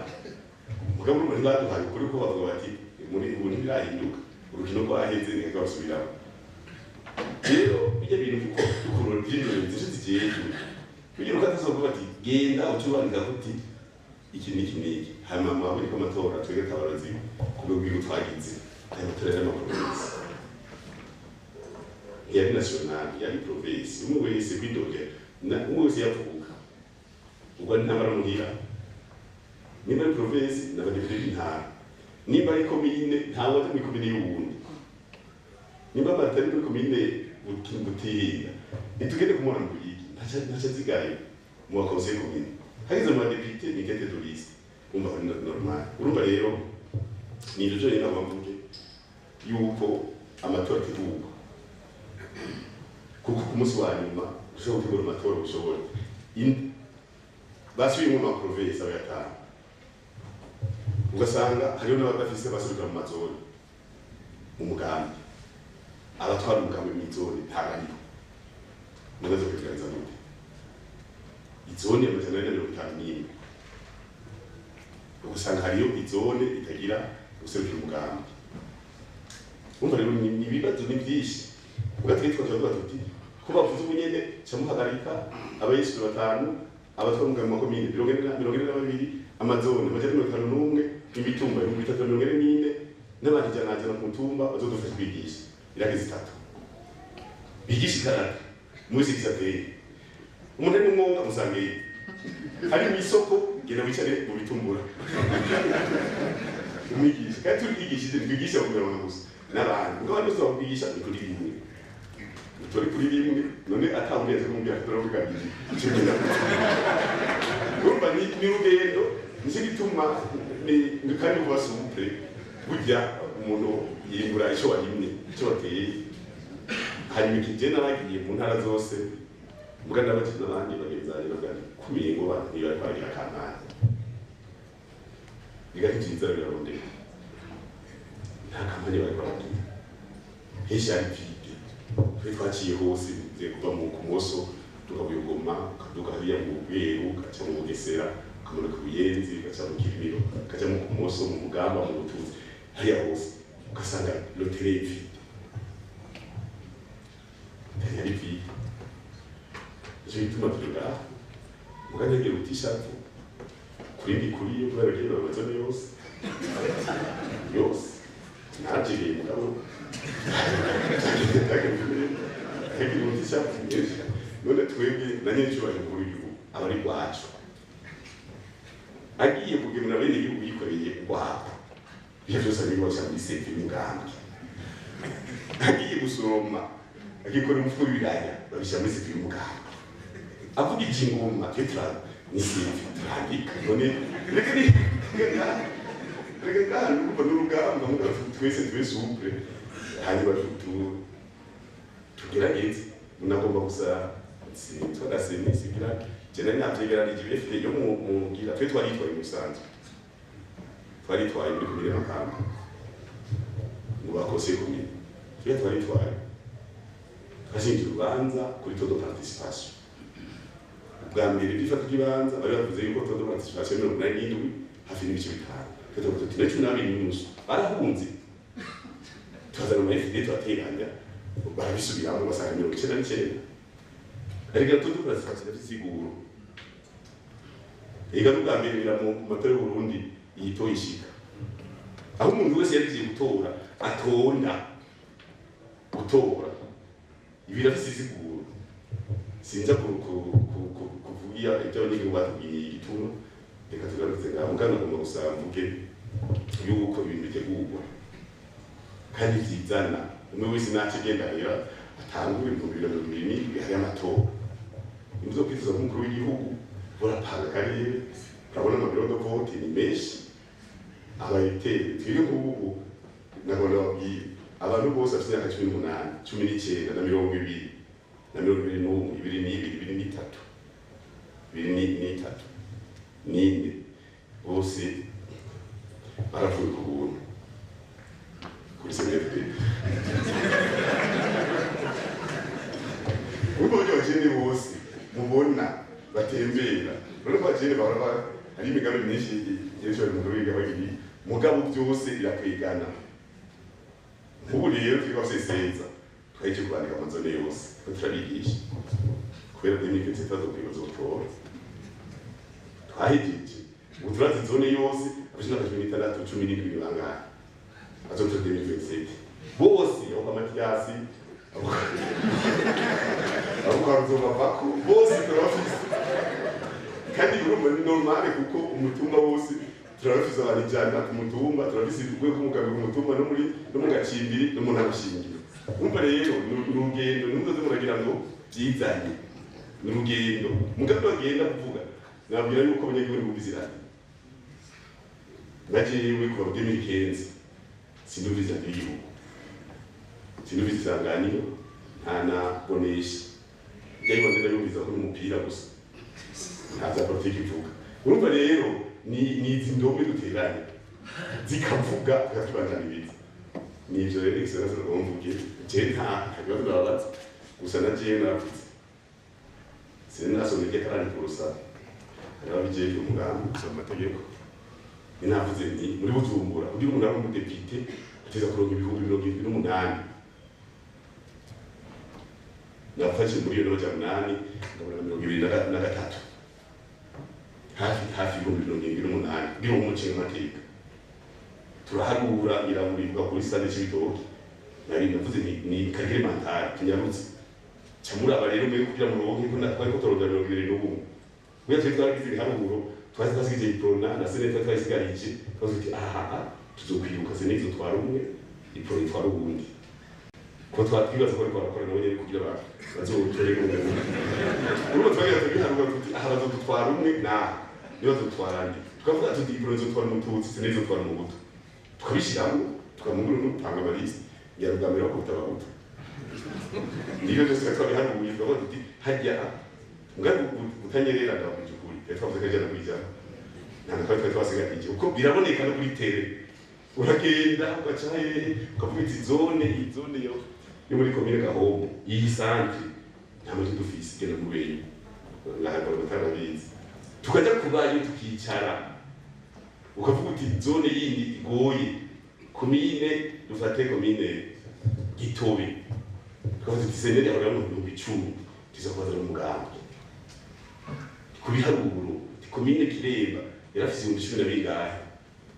mugabo n'umuntu baduhaye ukuri ko bavuga bati muri ubu ntibirahinduka urukino rwaheze neza basubiramo. Rero bijya bintu kuko dukurura by'ibintu byinshi zigeje bijya ukatazovuga ati genda ucubandika kuti iki n'iki hanyuma muri ko amatora twege kabarozi kubwo twagize ayo matora y'amaprovinsi yari national yari province umwe wese kwidoge umwe wese yavuga ubwo ntamara muhira nimba ari province n'abadepite b'intara nimba ari komine ntawe ari komine y'ubundi nimba batari muri komine butirinda nitugende kumubona mu yiki ntaca zigaye mu bakonseil komine hageze mu badepite ni tete de liste umva ari normal. Urumva rero ni ibyo rero nabavuge yuko amatora ategurwa kuko ku munsi wa nyuma ushobora gutegura amatora ushobora basubiye mu maprovinsi abayatanu ugasanga hariho n'abadafise basubira mu mazone mu mugambi abatwara umugambi mw'izone ntabariko mugaze kugerageza gute izone y'amajana ane na mirongo itanu n'imwe ugasanga hariyo izone itagira guserukira umugambi umva rero ni ibibazo ni byinshi ugatwitwa tuba tuti ko bavuze ubunyene cyamuhagarika abayiswe batanu abatwa mu makomine 42 amazone majana 51 imitumba 344 n'abandi jana ku mutumba bazodufasha kwigisha irage zitatu bigisha karate muzi kisateye umuntu ni mwonga musange ari mu isoko genda wicare mu bitumbura umwigisha kandi turigishije twigisha ku mirongo gusa n'abantu ngo abantu zo kwigisha ni kuri rimwe turi kuri rimwe none ataburenze kumbya turavuga iki urumva ni urugendo nicyo gituma ni kandi ubasumpe burya umuntu yimbura icyo warimye icyo wateye hanyuma ikigenda naragiye mu ntara zose mbwa n'abakina abandi bagenzanye bagani kumiye ngo niba ari kwagira kampani igari nziza birarondera nta kampani bari kwagira henshi hari vide twe twaciye hose kuva mu kumoso tukabuyogoma kaduka hariya mu Rweru kaca mu Bugesera kamara ku Buyenzi kaca mu Kirimiro kaca mu kumoso mu Mugamba mu Butuzi hariya hose ugasanga lotere vide yari vide icyo gituma tuvuga muganje utishati kuri yo kubera rero abazone yose ntajiriye mugabo Heki utishati none twebwe na nyecyubahiro muri gihugu abari kwacu agiye kugemura bene gihugu yikoreye kwabo iyo byose ari bose muri sefi muganga agiye gusoroma agikora umufuko w'ibiraya babishyira muri sefi muganga avuga ikingoma tetra ni sefi tragika none reka kandi kuva n'urugamba mugabo twese upre hanyuma tugerageze munagomba gusa twagasenisigira jena ntabyegeranije bifite yo mu gira twe twaritwaye musanzwe twaritwaye muri kumire makamba mu bakose kumire twe twaritwaye twashinje urubanza kuri todo participation bwa mbere bifata ikibanza bari bavuze yuko todo participation 87 hafi n'ibice bitanu twe tuti n'icyo n'abiri n'unusu barahunze twazana mu FD twateranya barabisubiramo basanga 99 ariko todo participation siguro ega rugambira bira mu matora y'u Burundi yito ishika aho umuntu wese yarigiye gutora gutora ibira bisiguro sinza kuvugira ibyo n'ibyo batubwiye igituno reka tugarutse ngaho ngana ko gusambuke yuko ibintu bitegurwa kandi byizana umwe wese nakigenda rero atangura mu biro bibiri hari amatora imzo kwiza umukuru w'igihugu burapanga karere urabona amabiro do vote ni menshi abayiteye twiri ngubu nagona babwiye abantu bose afite imyaka 18 19 na 20 na 23 ninde bose baravuye ku buntu kuri CNDP ubu byo bose mubona batembera rero bajene baraba ari imigambi myinshi yejo mu rubiga bagiri mugabo byose irakwigana ubu rero twaseseza twaje kwandika amazone yose turabigisha kubera demike zitazo kwibazo tworo twahijije uturazi zone yose abashaka 16 17 bangana azoto 2027 bose aho Mathias aho karuzo bako bose turafise kandi urumva ni normal kuko umutumba wose turafise abanijana ku mutumba turafise rwe kumugabe ku mutumba no mu gacimbiri no mu nabishingiro umva rero n'urugendo n'umudozi muragira ngo byizanye n'urugendo mugabe bagenda kuvuga nabwira yuko abanyagihugu biziranye najewe ku bw'imikenzi sinubiza igihugu sinubiza isanganiro nta na bonesha yego ndenda yubiza ko umupira gusa ntaza politiki ivuga urumva rero ni izi ndombe duteranye zikavuga tukatubananiriza nivyo rero excellence n'umvuge je nta kabibazo nabaza gusa na je navuze sinasomye karani kurusa arabije umugambi gusoma amategeko inavuze ni muri Bujumbura uri umuntu ari umudepite ateza kuronka ibihumbi 78 nafashe muri iyo noja 8 ngabona 23 hafi ibihumbi 78 biri mu muce w'amateka turaharura iramurirwa kuri stade cy'ibitoki nari navuze ni kagere mantara tunyarutse camuraba rero mbere kugira mu ronke ko natwari ko torogera 21 kuya twaragize ibiharuro twasize iprona na senete twasigarije twasuti aha tuzokwiruka senete twarumwe iprona twarubundi ko twatwibaza ko ariko barakora nabo nyene kugira bazotorega umuntu urumva twagira tubiharura tuti aha bazotwarumwe na niyo tutwaranye tukavuga tuti iprona zotwara umututsi senete zotwara umuhutu tukabishiramo tukamugura n'utanga amalisi yarugamira ko utabahutu niyo byose twabiharuye tukavuga tuti hajya ngaho utanyerera ndabujukuri twavuze ko ajana kwijana ntabwo twari twasigaye uko biraboneka no kuri tele uragenda ugacaye ukavuga iti zone yo muri komine Gahombo iyi santre ntabwo dufise genda mu benyu lahakora batarabizi tukaja kubayo tukicara ukavuga uti zone yindi igoye komine dufate komine Gitobe tukavuga uti senere ahora mu 10 tizakubaza n'umugambi kubiharuro komine Kiremba yarafise ibihumbi 10 bingahe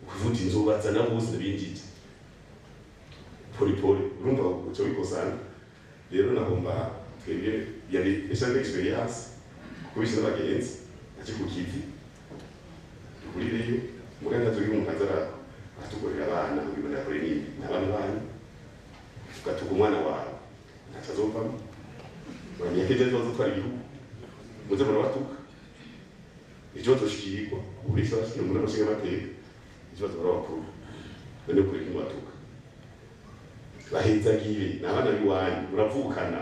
ukuvuga inzobaza na bose binjije poli urumva uco bikosana rero nagomba twebwe yari eshande experience kubisha n'abagenzi ati ku kivi kurireyo muganga turi mu kazara atukorera abana bibona kuri ni n'abana banyu ugatuka umwana wawe ntazova bamye keje zo twari bihugu muze murabatuka ikibazo shikirwa ubisa no muri amashinga amateka ikibazo barabakuru none kuri kimwatuka bahenzagiye n'abana biwanyu muravukana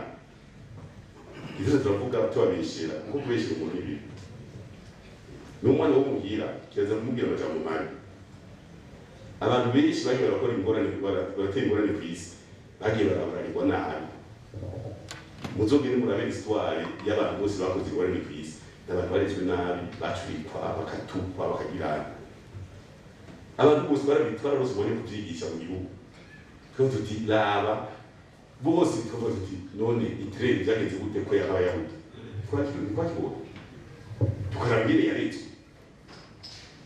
izo turavuga tubabishira ngo kubeshira umuntu ibi n'umwana wo muhira kireza kumubwira baca mu mani abantu benshi bagiye barakora ingorane baratera ingorane ku isi bagiye barabarirwa nabi muzogere murabe histoire y'abantu bose bakoze ingorane ku isi n'abantu barezwe nabi bacurikwa bakatukwa bakagirana abantu bose barabitwara bose bone kuvyigisha mu gihugu ko tuti laba bose tukavuga tuti none itrend byageze gute ko y'abayahudi twakibona tukarabire yaretse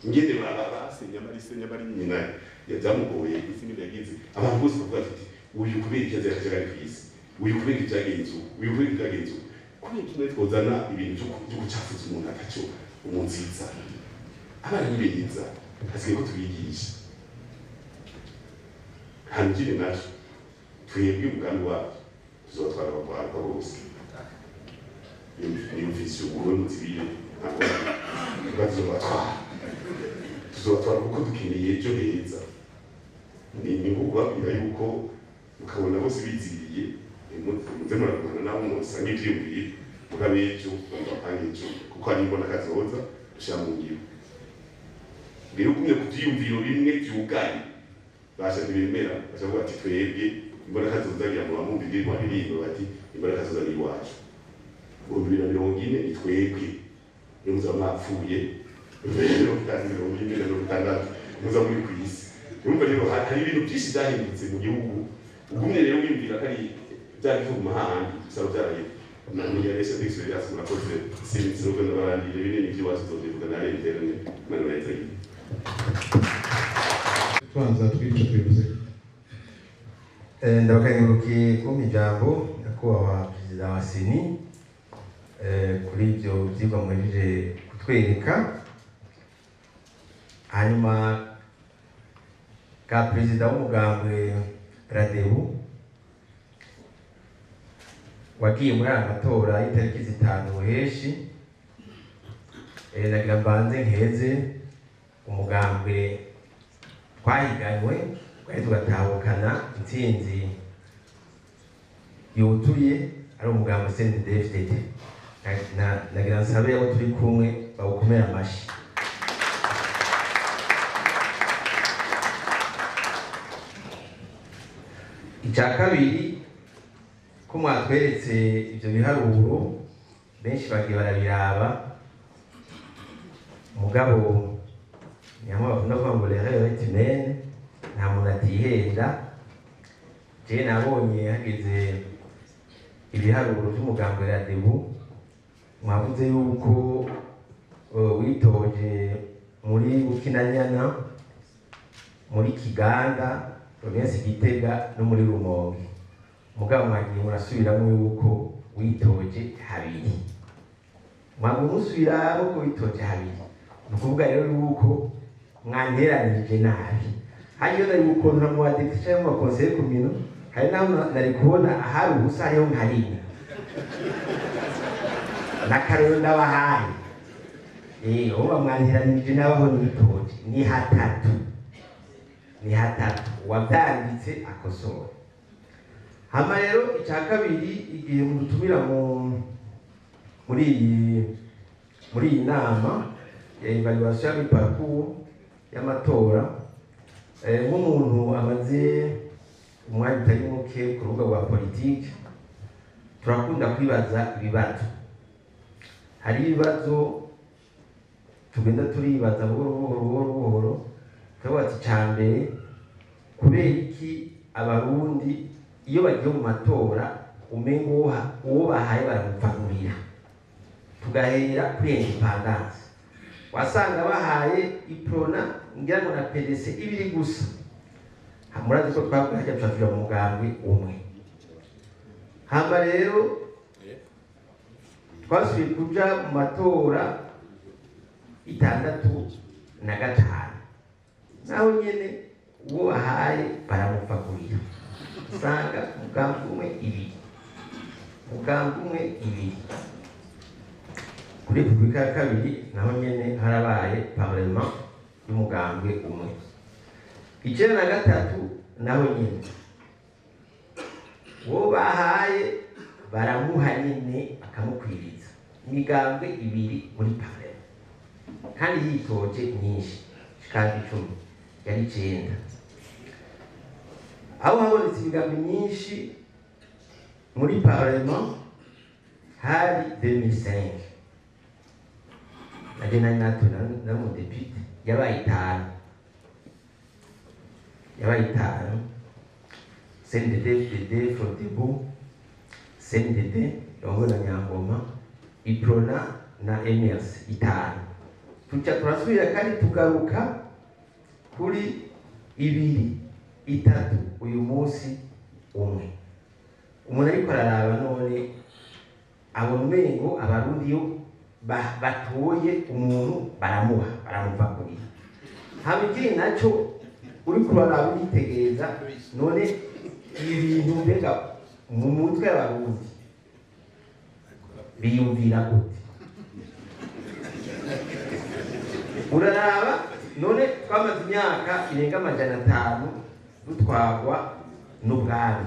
ngende basenya bari nyina yazamugoye isimi yagize abantu bose bavuga tuti uyu kubera icyo yazajya ku isi uyu kubera ibyagenze uyu kubera ibyagenze kubera kimwe twozana ibintu byo gucafuza umuntu atacyo umunziza abana nibeza hasigaye ko tubigisha hanjire nacho twebwe umugambi wacu tuzotwara abagwarwa bose n'imvisi ubuwe mu zibire tuzotwara kuko dukeneye ejo heza ni nko kubabwira yuko mukabona bose biziriye muze muragumana nabo musanga ivyiyumvire mugabe ejo bapanga ejo kuko ari imbona kazoza dushira mu ngiro rero kumwe kuvyiyumviro bimwe vyugaye basha ntibemera bashavuga ati twebwe imbona kazozagira mu bamumbi bw'irwa ririmbo bati imbona kazoza ni iwacu mu 2040 ni twebwe iyo muzaba mwapfuye rero kandi 2060 muzaba muri ku isi urumva rero hari ibintu byinshi byahindutse mu gihugu ugumye rero wiyumvira ko ari byari mu mahanga bisaba byaraye nani yarese experience murakoze sinzi no kwenda barandi ibintu by'iwacu tuzovuga na internet mano leta yi twanza twica twibuze ndabakangurukiye kumpa ijambo nyakubahwa perezida wa seni kuri ibyo byigwa murije kutwereka hanyuma ka perezida w'umugambwe Radebu wagiye muri aya matora y'itariki 5 Heshi nagira mbanze nkeze umugambwe twahiganywe twari tugatahukana intsinzi yutuye ari umugambwe CNDD-FDD nagira nsabe abo turi kumwe bawukomera amashi icya kabiri ko mwatweretse ibyo biharuro benshi bagiye barabiraba mugabo nyamwe bakunda kuvuga ngo l'erreur est humaine nta muntu atihenda je nabonye hageze ibiharuro by'umugambi wa Debu mwavuze yuko witoje muri Bukinanyana muri Kiganda province Gitega no muri Rumonge mugabo mwagiye murasubiramo yuko witoje habiri musubiramo ko witoje habiri nukuvuga rero yuko mwanteranije nabi hanyuma nari gukontra mu badepite cyangwa mu conseil communal hari naho nari kubona ahari ubusa hariho nkarine nakarero ndabahaye uba mwanteranije n'abaho nitoje ni hatatu wabyanditse akosora hama rero icya kabiri igihe mudutumira muri iyi nama ya evaluation y'imiparcours y'amatora nk'umuntu amaze umwanya utari muke ku rubuga rwa politiki turakunda kwibaza ibibazo hari ibibazo tugenda turibaza buhoro tukavuga ati cyambere kubera iki abarundi iyo bagiye mu matora umengo uwo bahaye baramupfagurira tugahera kuri independence wasanga bahaye iprona ngira ngo na PDC ibiri gusa murazi ko twakujya tushafira mu mugambi umwe hamba rero twasubiye kuja mu matora 65 naho nyene uwo bahaye baramupfagurira usanga umugambi umwe ibiri kuri Repubulika ya kabiri naho nyene harabaye parlement y'umugambi umwe 93 naho nyene uwo bahaye baramuha nyene akamukwiriza imigambwe ibiri muri parlement kandi yitoje nyinshi kandi 10 yari 9 aho habonetse imigambi myinshi muri parlement hari 2005 nagena na mu depute yabaye 5 CNDD Frodebu CNDD Longo na Nyangoma Iprona na MS 5 tuca turasubira kandi tugaruka kuri 2 3 uyu munsi umwe umuntu ariko araraba none abona umengo abarundi yo batoye umuntu baramuvagurira habikiri naco uri kuraraba uyitegereza none ibintu mbega mu mutwe y'abarundi biyumvira gute uraraba none twamaze imyaka irenga 500 dutwagwa n'ubwami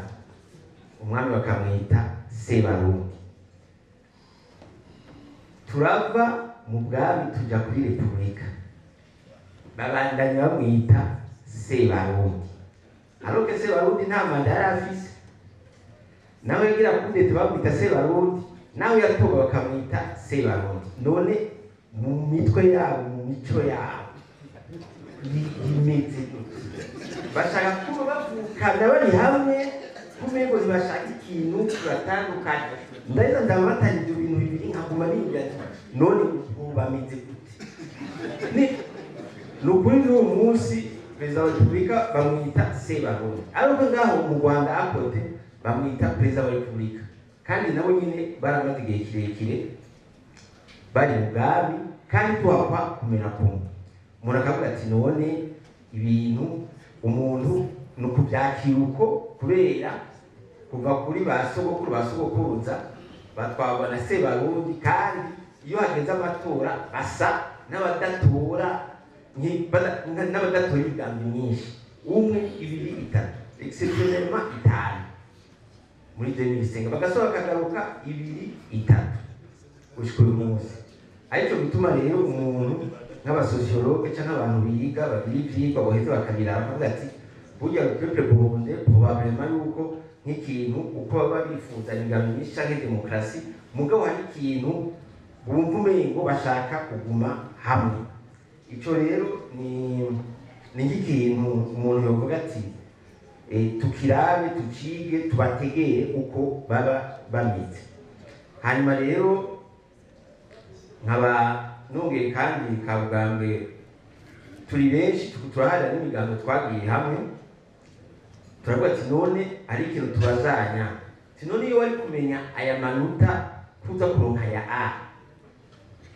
umwami bakamwita Sebarundi turava mu bwami tuja kuri repubulika babandanya bamwita Sebarundi aroke Sebarundi nta manda yari afise nawe yagira kudeta bamwita Sebarundi nawe yatoba bakamwita Sebarundi none mu mitwe yabo mu mico yabo imeze bashaka kuba bavukana bari hamwe kumego bashaka ikintu turatandukanye ndahita ndabatanye ibyo bintu bibiri nkaguma n'ibyati none bameze gute ni ukuri n'uwo munsi perezida wa repubulika bamwita Sebarundi ariko ngaho mu Rwanda akote bamwita perezida wa repubulika kandi nabo nyine baramaze igihe kirekire bari mu bwami kandi tuhakwa kumera kumwe umuntu akavuga ati none ibintu umuntu ni ukubyakira uko kubera kuva kuri basogokuruza batwagwa na Sebarundi kandi iyo hageze amatora basa n'abadatora imigambi myinshi 1 2 3 exceptionnellement 5 muri 2005 bagasohoka kagaruka 2 3 gushika uyu munsi ariko bituma rero umuntu nk'abasociologue cyangwa abantu biga babiri ivyigwa boheza bakabiraba bakavuga ati burya le peuple burundais probablement yuko nk'ikintu uko baba bifuza imigambi myinshi cyangwa demokarasi mugabo hari ikintu bumva umengo bashaka kuguma hamwe ico rero ni ikintu umuntu yovuga ati tukirabe tucige tubategere uko baba bameze. Hanyuma rero nkaba nongeye kandi kabugambe turi benshi turaharira n'imigambo twagiye hamwe turavuga ati none ari ikintu tubazanya none iyo wari kumenya aya manota tuza kuronka ya A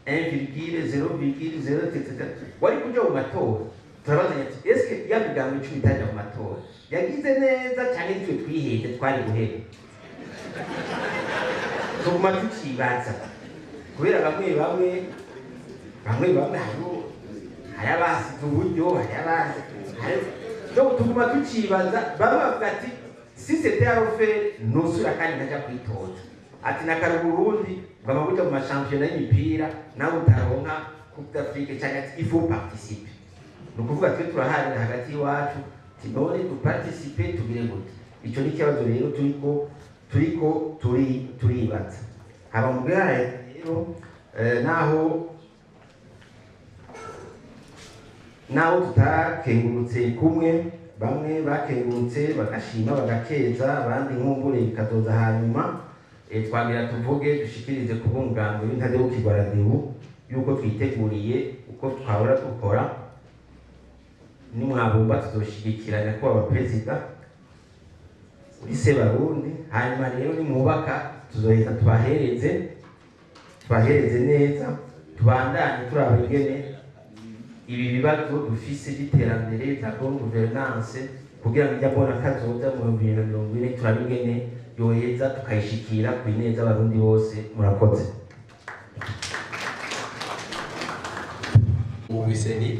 1,0,0 wari kuja mu matora turabazanya ati eske ya migambo 10 itaja mu matora yagize neza cyane twe twiheze twari guhera tuguma tukibaza kubera bamwe hari abasize uburyo hari tuguma tukibaza bamwe bavuga ati si c'était à refaire nosura kandi ntajya kwitoza ati nakara Burundi bamabuja mu mashampiyona y'imipira nawe utaronka Coupe d'Afrique cyane ati il faut participer nukuvuga twe turaharira hagati iwacu tinone duparticiper tugire gute ico ni kibazo rero turiko turibaza haba mu bwaye rero naho tutakengurutse kumwe bamwe bakengurutse bagashima bagakeza abandi nkumbure bikazoza hanyuma twagira tuvuge dushikirize kubungango w'intadebukirwa radio yuko twiteguriye uko twahora dukora nimwabumba tuzoshigikirana ko abaperezida uri Sebarundi hanyuma rero nimwubaka tuzoheza tubahereze neza tubandanye turaba ingene ibi bibazo dufise by'iterambere za bonne gouvernance kugira ngo ijya mbona kazoza mu 2020 turabigene yoheza tukayishikira ku neza abarundi bose murakoze. Mu biseni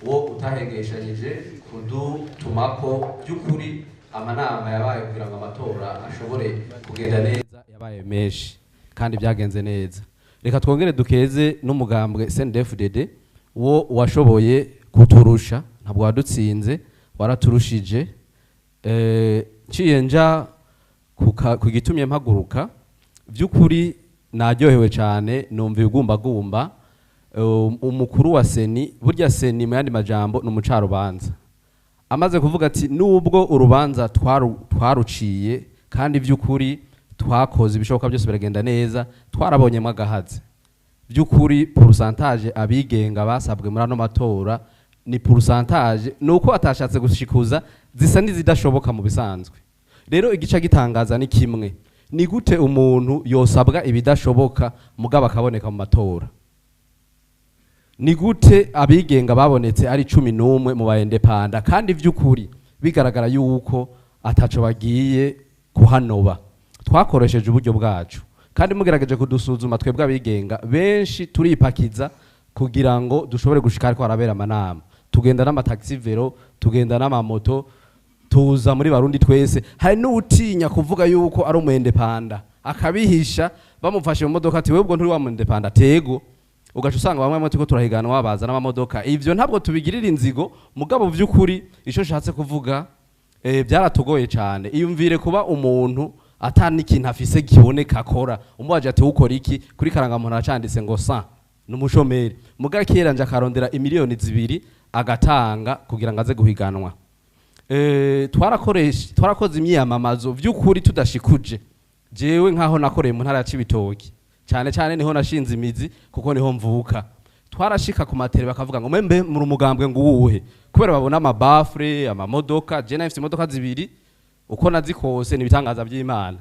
wo utahegeshanije kudutumako by'ukuri amanama yabaye kugira ngo amatora ashobore kugenda neza yabaye menshi kandi byagenze neza. Reka twongere dukeze n'umugambwe CNDD-FDD wo washoboye kuturusha ntabwo wadutsinze waraturushije ciye nja ku gitumye mpaguruka by'ukuri naryohewe cyane numva ibigumbagumba umukuru wa seni burya seni mu yandi majambo n'umucarubanza amaze kuvuga ati nubwo urubanza twaruciye kandi by'ukuri twakoze ibishoboka byose biragenda neza twarabonyemo agahaze by'ukuri pourcentage abigenga basabwe muri ano matora ni pourcentage nuko atashatse gushikuza zisa n'izidashoboka mu bisanzwe. Rero igice gitangaza ni kimwe, ni gute umuntu yosabwa ibidashoboka mugaba akaboneka mu matora? Ni gute abigenga babonetse ari 11 mu baendepanda kandi by'ukuri bigaragara yuko ataco bagiye kuhanoba? Twakoresheje uburyo bwacu kandi mugerageje kudusuzuma twebwe abigenga benshi turipakiza kugira ngo dushobore gushika ko arabera amanama, tugenda n'amataxi vero, tugenda n'amamoto, tuza muri Barundi twese. Hari n'utinya kuvuga yuko ari umuendepanda akabihisha bamufashe mu modoka ati webwo nturi wa muendepanda tego, ugaca usanga bamwe mutiko turahiganwa baza n'amamodoka. Ivyo ntabwo tubigirira inzigo mugabo vy'ukuri ico nshatse kuvuga byaratugoye cyane. Iyumvire kuba umuntu atani ikintu afise kiboneka akora umubaje ati ukora iki kuri karangamuntu acanditse ngo sa n'umushomeri muga kera nje akarondera imiliyoni 2 agatanga kugira ngo aze guhiganwa. Twarakoze imyiyamamazo vy'ukuri tudashikuje. Jewe nkaho nakoreye mu ntara ya Cibitoki cyane cyane niho nashinze imizi kuko niho mvuka. Twarashika ku matere bakavuga ngo membe mu rumugambwe ngo uwuhe kubera babona amabafre amamodoka je nafite imodoka 2 uko nazikose nibitangaza by'Imana.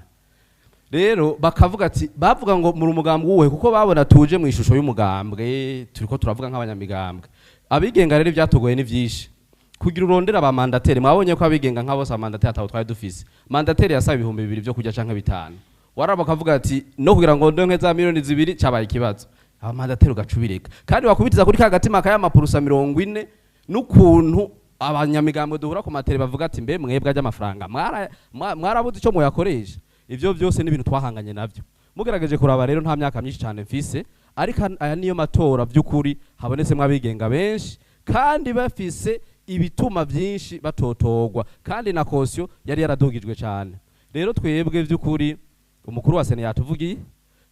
Rero bakavuga ati bavuga ngo mu rumugambwe uwuhe kuko babona tuje mu ishusho y'umugambwe turiko turavuga nk'abanyamigambwe. Abigenga rero byatugoye ni vyinshi kugira urondera aba mandateri. Mwabonye ko abigenga nk'abo sa mandateri ataho twari dufise. Mandateri yasaba 2,000 byo kujya canke 5. Waraba kavuga ati no kugira ngo ndonke za miliyoni 2 cyabaye ikibazo. Aba mandateri ugacubireka. Kandi bakubitiza kuri kagatima kaya mapurusa 40 n'ukuntu abanyamigambwe duhura ku matere bavuga ati mbe mwebwe ajya mwarabuze ico muyakoresha. Ivyo byose n'ibintu twahanganye navyo. Mugerageje kuraba rero nta myaka myinshi cyane mfise ariko aya niyo matora by'ukuri habonetse mwabigenga benshi kandi bafise ibituma byinshi batotogwa kandi na kosyo yari yaradugijwe cyane. Rero twebwe by'ukuri umukuru wa sene yatuvugiye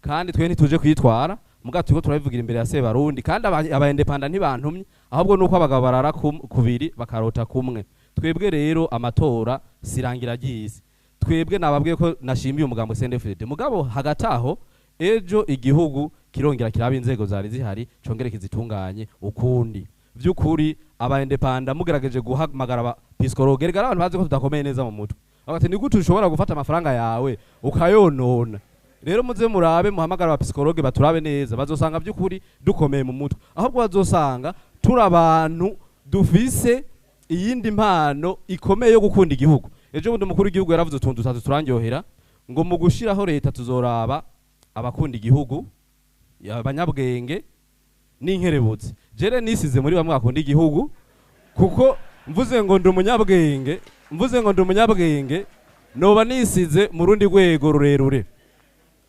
kandi twe ntituje kwitwara muga turiko turabivugira imbere ya Sebarundi kandi abaendepanda ntibantumye ahubwo nuko abagabo barara kubiri bakarota kumwe. Twebwe rero amatora sirangira ry'isi. Twebwe nababwiye ko nashimiye umugambo CNDD-FDD mugabo hagati aho ejo igihugu kirongera kiraba inzego zari zihari congere kizitunganye ukundi vy'ukuri aba independent mugerageje guhamagara aba psychologue erega abantu bazi ko tudakomeye neza mu mutwe bagati ni gute ushobora gufata amafaranga yawe ukayonona. Rero muze murabe muhamagara aba psychologue baturabe neza bazosanga vy'ukuri dukomeye mu mutwe ahubwo bazosanga turi abantu dufise iyindi mpano ikomeye yo gukunda igihugu. Ejo bundi umukuru w'igihugu yaravuze utuntu dutatu turangyohera ngo mu gushiraho leta tuzoraba abakunda igihugu abanyabwenge n'inkerebutsi. Jere nisize muri bamwe bakunda igihugu kuko mvuze ngo ndi umunyabwenge noba nisize mu rundi rwego rurerure.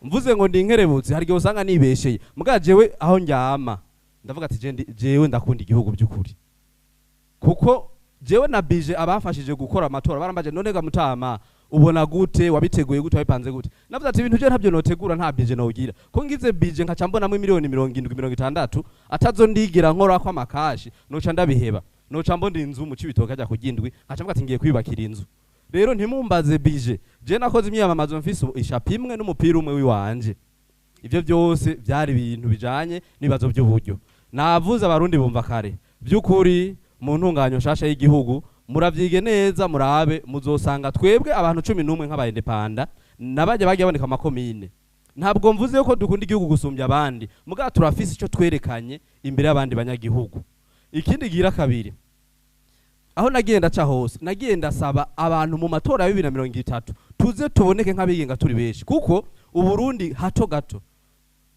Mvuze ngo ndi inkerebutsi hari gihe usanga nibesheye muga jewe aho njyama ndavuga ati jewe ndakunda igihugu by'ukuri kuko jewe nabije abafashije gukora amatora barambaje none ga Mutama ubona gute wabiteguye gute wabipanze gute navuze ati ibintu je ntabyo notegura nta bije nogira ko ngize bije nkaca mbonamo miliyoni 70-60 atazo ndigira nkora kwa makashi noca ndabiheba noca mbonda inzu mu Cibitoke ajya kugindwi nkaca mbwa ati ngiye kwibakira inzu. Rero ntimumbaze bije je nakoze imyamamazo mfise ishapi imwe n'umupira umwe wiwanje ivyo byose byari ibintu bijanye nibazo by'uburyo navuze abarundi bumva kare by'ukuri mu ntunganyo shasha y'igihugu muravyige neza murabe muzosanga twebwe abantu 11 nk'aba independent nabaje bagiye baboneka amakomine. Ntabwo mvuze ko dukunda igihugu gusumbya abandi muga turafise ico twerekanye imbere y'abandi banyagihugu. Ikindi gira kabiri aho nagenda ca hose nagenda saba abantu mu matora ya 2030 tuze tuboneke nk'abigenga turi beshi kuko uburundi hato gato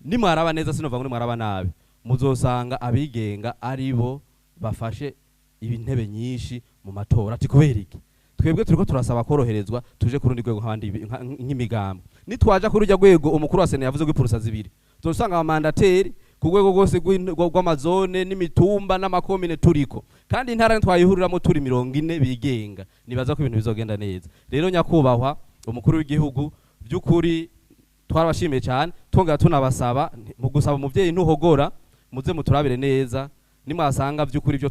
ni mwaraba neza sinova ngo ni mwaraba nabi muzosanga abigenga aribo bafashe ibintebe nyinshi mu matora ati kubera iki twebwe turiko turasaba koroherezwa tuje kurundi rwego nk'abandi nk'imigambo nitwaja kuri urya rwego umukuru wa Sena yavuze ko ipurusa zibiri tuzosanga abamandateri ku rwego rwose rw'amazone n'imitumba n'amakomine turiko kandi intara ntwayihuriramo turi 40 bigenga nibaza ko ibintu bizogenda neza. Rero nyakubahwa umukuru w'igihugu by'ukuri twarabashimiye cyane twongera tunabasaba mu gusaba umuvyeyi ntuhogora muze muturabire neza nimwasanga by'ukuri byo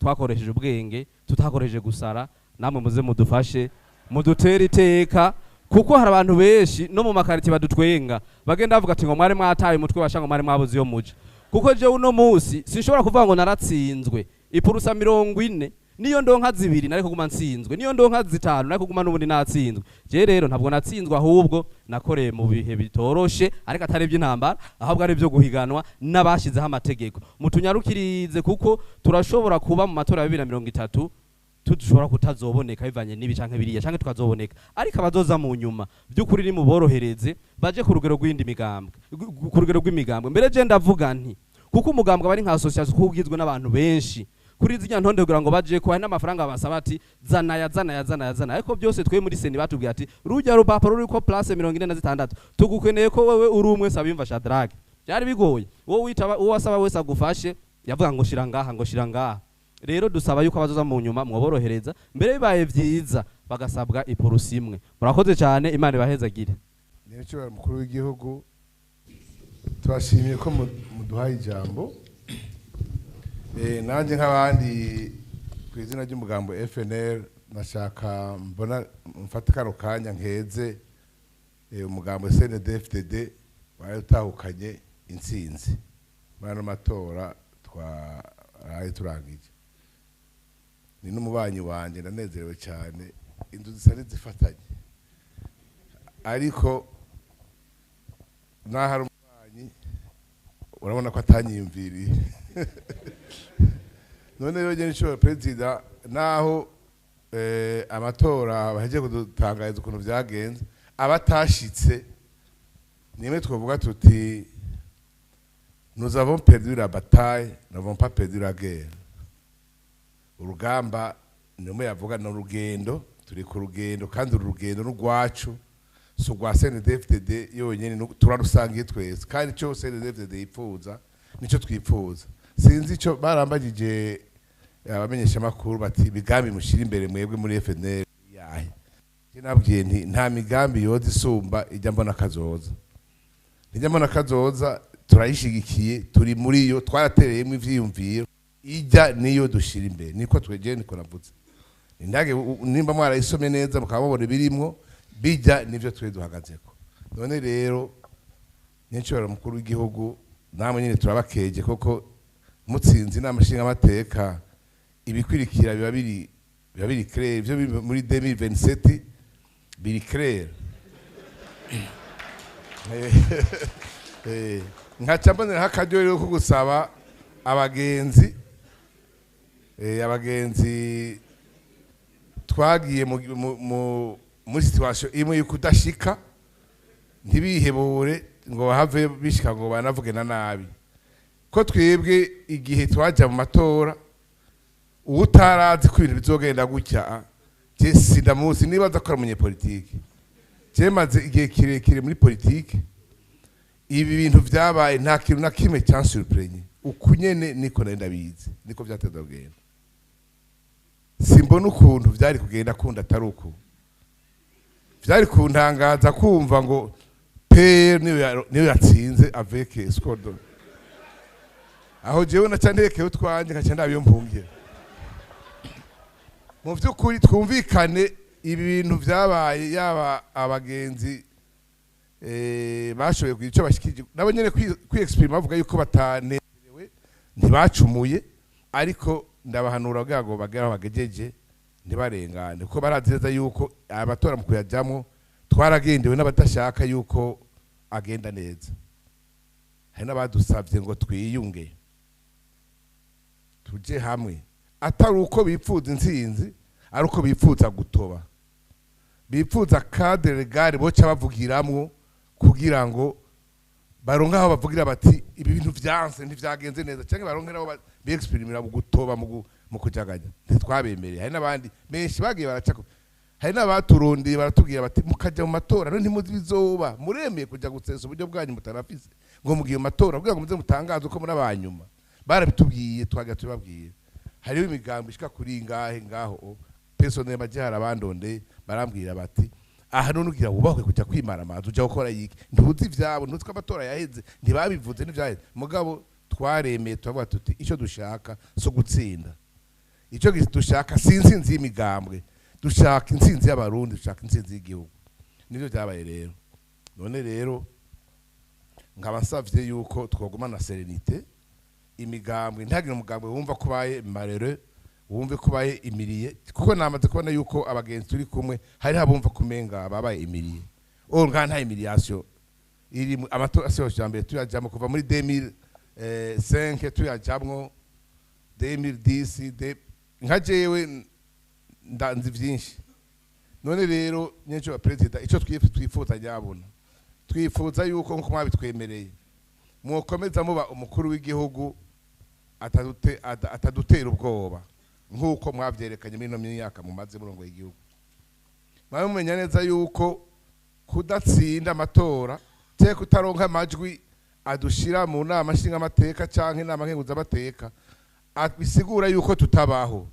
twakoresheje ubwenge tutakoresheje gusara namwe muze mudufashe mudutera iteka kuko hari abantu benshi no mu makariti badutwenga bagenda bavuga ati ngo mwari mwataye umutwe washango mwari mwabuze yo muje kuko je uno munsi sinshobora kuvuga ngo naratsinzwe ipurusa 40 niyo ndonka zibiri nariko kuguma nsinzwe niyo ndonka 5 nariko kuguma n'ubundi natsinzwe. Je rero ntabwo natsinzwe ahubwo nakoreye mu bihe bitoroshe ariko atari by'intambara ahubwo ari byo guhiganwa n'abashizeho amategeko mutunyarukirize kuko turashobora kuba mu matora ya 2030 tudushobora kutazoboneka bivanye nibi canke biriya canke tukazoboneka ariko abazoza mu nyuma by'ukuri ni muborohereze baje ku rugero rw'indi migambwe ku rugero rw'imigambwe mbere je ndavuga nti kuko umugambwe bari nka association kugizwe n'abantu benshi kuri zinya ntonde kugira ngo baje ko hari n'amafaranga basaba ati zana ariko byose twe muri Seni batubwiye ati rujya rupapuro ruri ko place 46 tugukweneye ko wewe uri umwe sabimva Shadrack byari bigoye wowe witaba uwo wasaba wese agufashe yavuga ngo shira ngaha. Rero dusaba yuko abazoza mu nyuma mwoborohereza mbere bibaye vyiza bagasabwa ipurusi imwe. Murakoze cyane Imana ibahezagire. Niyo cyo mukuru w'igihugu twashimiye ko muduhaye ijambo nanje nk'abandi kwizina ry'umugambo FNL nashaka mbona mfata kano kanya nkeze umugambo CNDD-FDD bayutahukanye intsinzi bano matora twaraye turangije ni n'umubanyi wanje ndanezerewe cyane inzu zisane zifatanye ariko nahari umubanyi urabona ko atanyiyumviriye none rero je nico president naho amatora baheje kudutangariza ukuntu vyagenze abatashitse nimwe twovuga tuti nous avons perdu la bataille nous n'avons pas perdu la guerre. Urugamba nimwe yavuga no rugendo turi ku rugendo kandi urugendo n'ugwacu so gwa CNDD-FDD yonyene turarusangiye twese kandi cyo CNDD-FDD yipfuza nico twipfuza sinzi ico barambagije abamenyesha makuru bati migambi mushira imbere mwebwe muri FNL yahe nabwiye nti nta migambi yoza isumba ijya mbona kazoza turayishigikiye turi muri yo twaratereyemo ivyiyumviro ijya niyo dushira imbere niko twegeye niko navuze indage nimba mwarayisomye neza mukaba mubona birimwo bijya nivyo twe duhagazeko. None rero nyenshobora mukuru w'igihugu namwe nyine turabakeje koko mutsinzi n'amashinga amateka ibikwirikira biba biri clair ivyo muri 2027 biri clair. Nkaca mbonera akaryo rero ko gusaba abagenzi twagiye muri situation imwe yo kudashika ntibihebure ngo bahave bishika ngo banavuge na nabi ko twebwe igihe twaja mu matora utarazi ko ibintu bizogenda gutya je sindamuzi nibaza ko ari umunyepolitike je maze igihe kirekire muri politike ibi bintu vyabaye nta kintu na kimwe cyansurprenye ukunyene niko nenda bizi niko vyateza kugenda simbona ukuntu vyari kugenda kunda atari uko vyari kuntangaza kumva ngo pe niyo yatsinze avec score aho jewe na candeke utwanje nkaca ndabiyo mpungiye mu vyukuri twumvikane ibi bintu vyabaye yaba abagenzi bashoboye kugira icyo bashikije nabo nyene kwi-exprime bavuga yuko batanezerewe ntibacumuye ariko ndabahanura kugira ngo bagera bagejeje ntibarengane kuko barazeza yuko abatora mu kuyajyamo twaragendewe n'abadashaka yuko agenda neza hari n'abadusabye ngo twiyunge tuje hamwe atari uko bipfuza intsinzi ari uko bipfuza gutoba bipfuza cadre legal boca bavugiramwo kugira ngo baronka aho bavugira bati ibi bintu vyanse ntivyagenze neza cyangwa baronke aho biexprimira mu gutoba mu kujaganya ntitwabemereye hari n'abandi benshi bagiye baracako hari n'abaturondeye baratubwira bati mukaja mu matora no ntimuzi bizoba muremeye kuja gusesa uburyo bwanyu mutarafise ngo mugiye mu matora kugira ngo muze mutangaze uko muri abanyuma barabitubwiye twaga tubabwiye hariho imigambo ishika kuri ngaho personnel majyara abandonde barambwira bati aha none ugira wubahwe kujya kwimara amazi ujya gukora yiki ntuzi ivyabo ntuzi ko amatora yaheze ntibabivuze n'ivyaheze mugabo twaremeye twavuga tuti icyo dushaka so gutsinda icyo dushaka sinzinzi y'imigambwe dushaka intsinzi y'abarundi dushaka intsinzi y'igihugu nivyo byabaye rero none rero nkaba nsavye yuko twogumana serenite imigambwe ntagire umugambwe wumva kubaye marere wumve kubaye imiriye kuko namaze kubona yuko abagenzi turi kumwe hari habumva kumenga babaye imiriye nka nta imiliation iri amatora yose yambere tuyajamo kuva muri 2005 tuyajamwo 2010 nka jewe ndanzi vyinshi none rero nyencho wa president ico twifuza nyabona twifuza yuko nko mwabitwemereye mukomeza muba umukuru w'igihugu atadutera ubwoba nkuko mwavyerekanye muri no myaka mumaze murongo y'igihugu mwabe mumenya neza yuko kudatsinda amatora cye kutaronka amajwi adushira mu nama nshinga amateka canke inama nkenguza amateka bisigura yuko tutabaho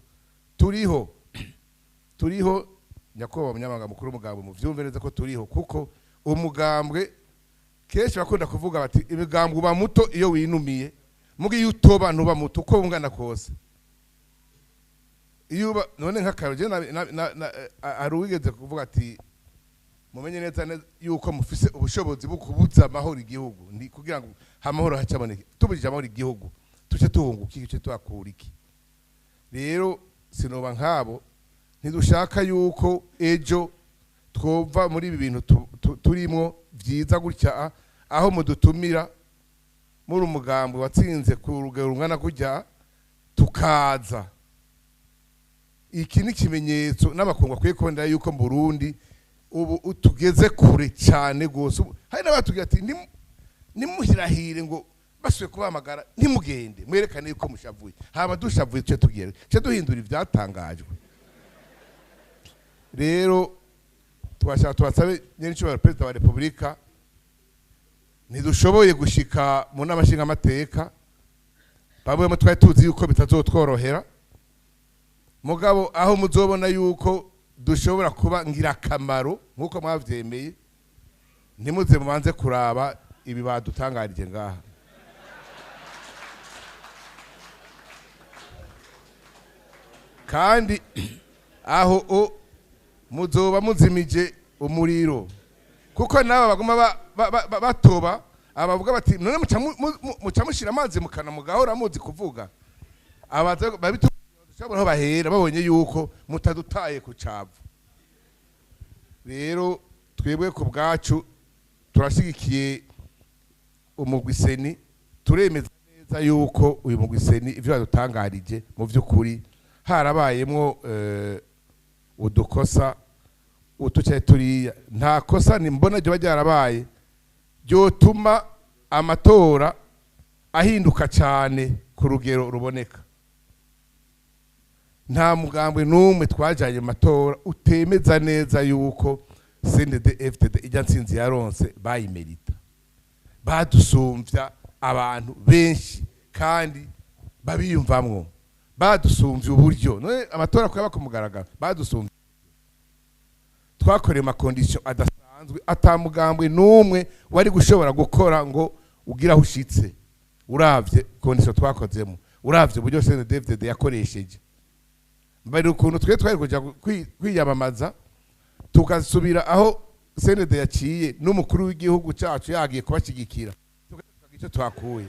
turiho nyakoba munyamanga mukuru umugambwe mu vyumve neza ko turiho kuko umugambwe kenshi bakunda kuvuga bati imigambwe uba muto iyo winumiye mugi yutoba ntuba muto uko bungana kose iyo none nk'akaroje aruwigeze kuvuga ati mumenye neza yuko mufise ubushobozi bwo kubuza amahoro igihugu ndi kugira ngo amahoro hacaboneke tubujije amahoro igihugu tuce tuhunguka igice twakura iki rero sinoba nkabo ntidushaka yuko ejo twova muri ibi bintu turimo vyiza gutya aho mudutumira muri umugambwe watsinze ku rugero rungana kujya tukaza iki ni kimenyetso n'abakungu akwiye kubona yuko mu Burundi ubu tugeze kure cyane gose hari n'abatugira ati nimuhirahire ngo basuye kubamagara ntimugende mwerekane yuko mushavuye haba dushavuye cyo tugere cyo duhindura ivyatangajwe rero twashaka tubasabe nyenshi Perezida wa Republika ntidushoboye gushika mu namashinga amateka bamwe mu twari tuzi yuko bitazotworohera mugabo aho muzobona yuko dushobora kuba ngirakamaro nkuko mwavyemeye ntimuze mubanze kuraba ibi badutangarije ngaha kandi aho muzoba muzimije umuriro kuko nabo baguma batoba abavuga bati none muca mushira amazi mukana mugahora muzi kuvuga abaza babitubona bahera babonye yuko mutadutaye ku cavu. Rero twebwe ku bwacu turashigikiye umugwiseni, turemeza neza yuko uyu mugwiseni ivyo badutangarije mu vy'ukuri harabayemwo udukosa utucaye turiya. Nta kosa nimbona ryo ryarabaye ryotuma amatora ahinduka cyane ku rugero ruboneka. Nta mugambwe n'umwe twajanye amatora utemeza neza yuko CNDD-FDD ijya ntsinzi yaronse bayimerita. Badusumvya abantu benshi kandi babiyumvamwo, badusumvya uburyo none amatora kwaba kumugaragara, badusumvya twakoreye amakondisiyo adasanzwe atamugambwe n'umwe wari gushobora gukora ngo ugira aho ushitse. Uravye kondisiyo twakozemo, uravye uburyo CNDD-FDD yakoresheje, mbari ukuntu twari kuja kwiyamamaza tukasubira aho CNDD yaciye n'umukuru w'igihugu cyacu yagiye kubashigikira icyo twakuye.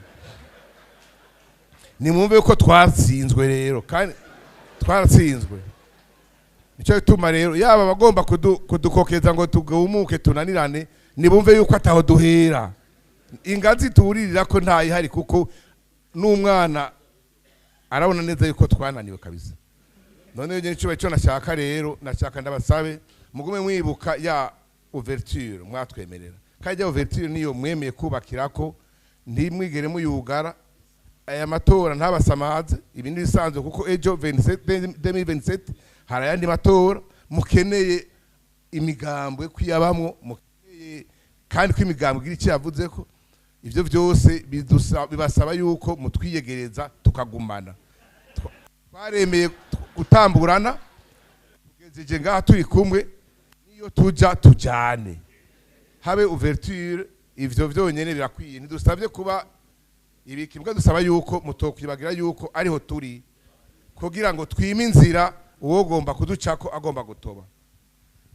Nimwumve yuko twatsinzwe rero, kandi twaratsinzwe. Nicyo bituma rero yaba bagomba kudukokeza ngo tugumuke tunanirane, nibumve yuko ataho duhera. Ingazi turirira ko ntayihari kuko n'umwana arabona neza yuko twananiwe kabisa. None yo nico cyo nashaka rero, nashaka ndabasabe mugume mwibuka ya ouverture mwatwemerera. Kajya ouverture niyo mwemeye kubakirako, ntimwigere muyugara aya matora ntabasamaze. Ibindi bisanzwe kuko ejo 2027 harayandi matora, mukeneye imigambwe kwiyabamwo, mukeneye kandi ko imigambwe iri cyavuze ko ivyo byose bibasaba yuko mutwiyegereza tukagumana. Twaremeye gutamburana tugejeje ngaha turi kumwe, niyo tuja tujane habe ouverture. Ivyo vyonyene birakwiye, ntidusabye kuba ibikimbwa, dusaba yuko mutokwibagira yuko ariho turi kugira ngo twime inzira uwo gomba kuducako agomba gutoba.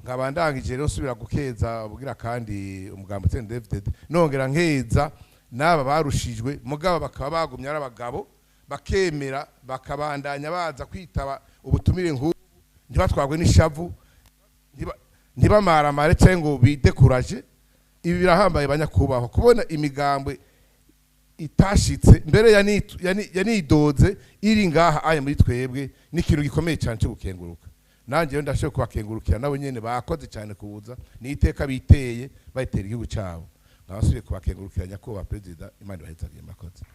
Nkabandangije rero subira gukeza bugira kandi umugambo CNDD-FDD, nongera nkeza naba barushijwe mugabo bakaba bagumya ari abagabo bakemera bakabandanya baza kwitaba ubutumire nk'ubu, ntibatwagwe n'ishavu, ntibamaramare cyangwa ngo bidekuraje. Ibi birahambaye banyakubaho kubona imigambwe itashitse mbere yanidoze iri ngaha aya muri twebwe, n'ikintu gikomeye cyane cyo gukenguruka. Nanjye ndashaka kubakengurukira nabo nyene bakoze cyane kubuza n'iteka biteye bayitera igihugu cyabo. Nkabasubiye kubakengurukira nyakubahwa Perezida, Imana ibaheze.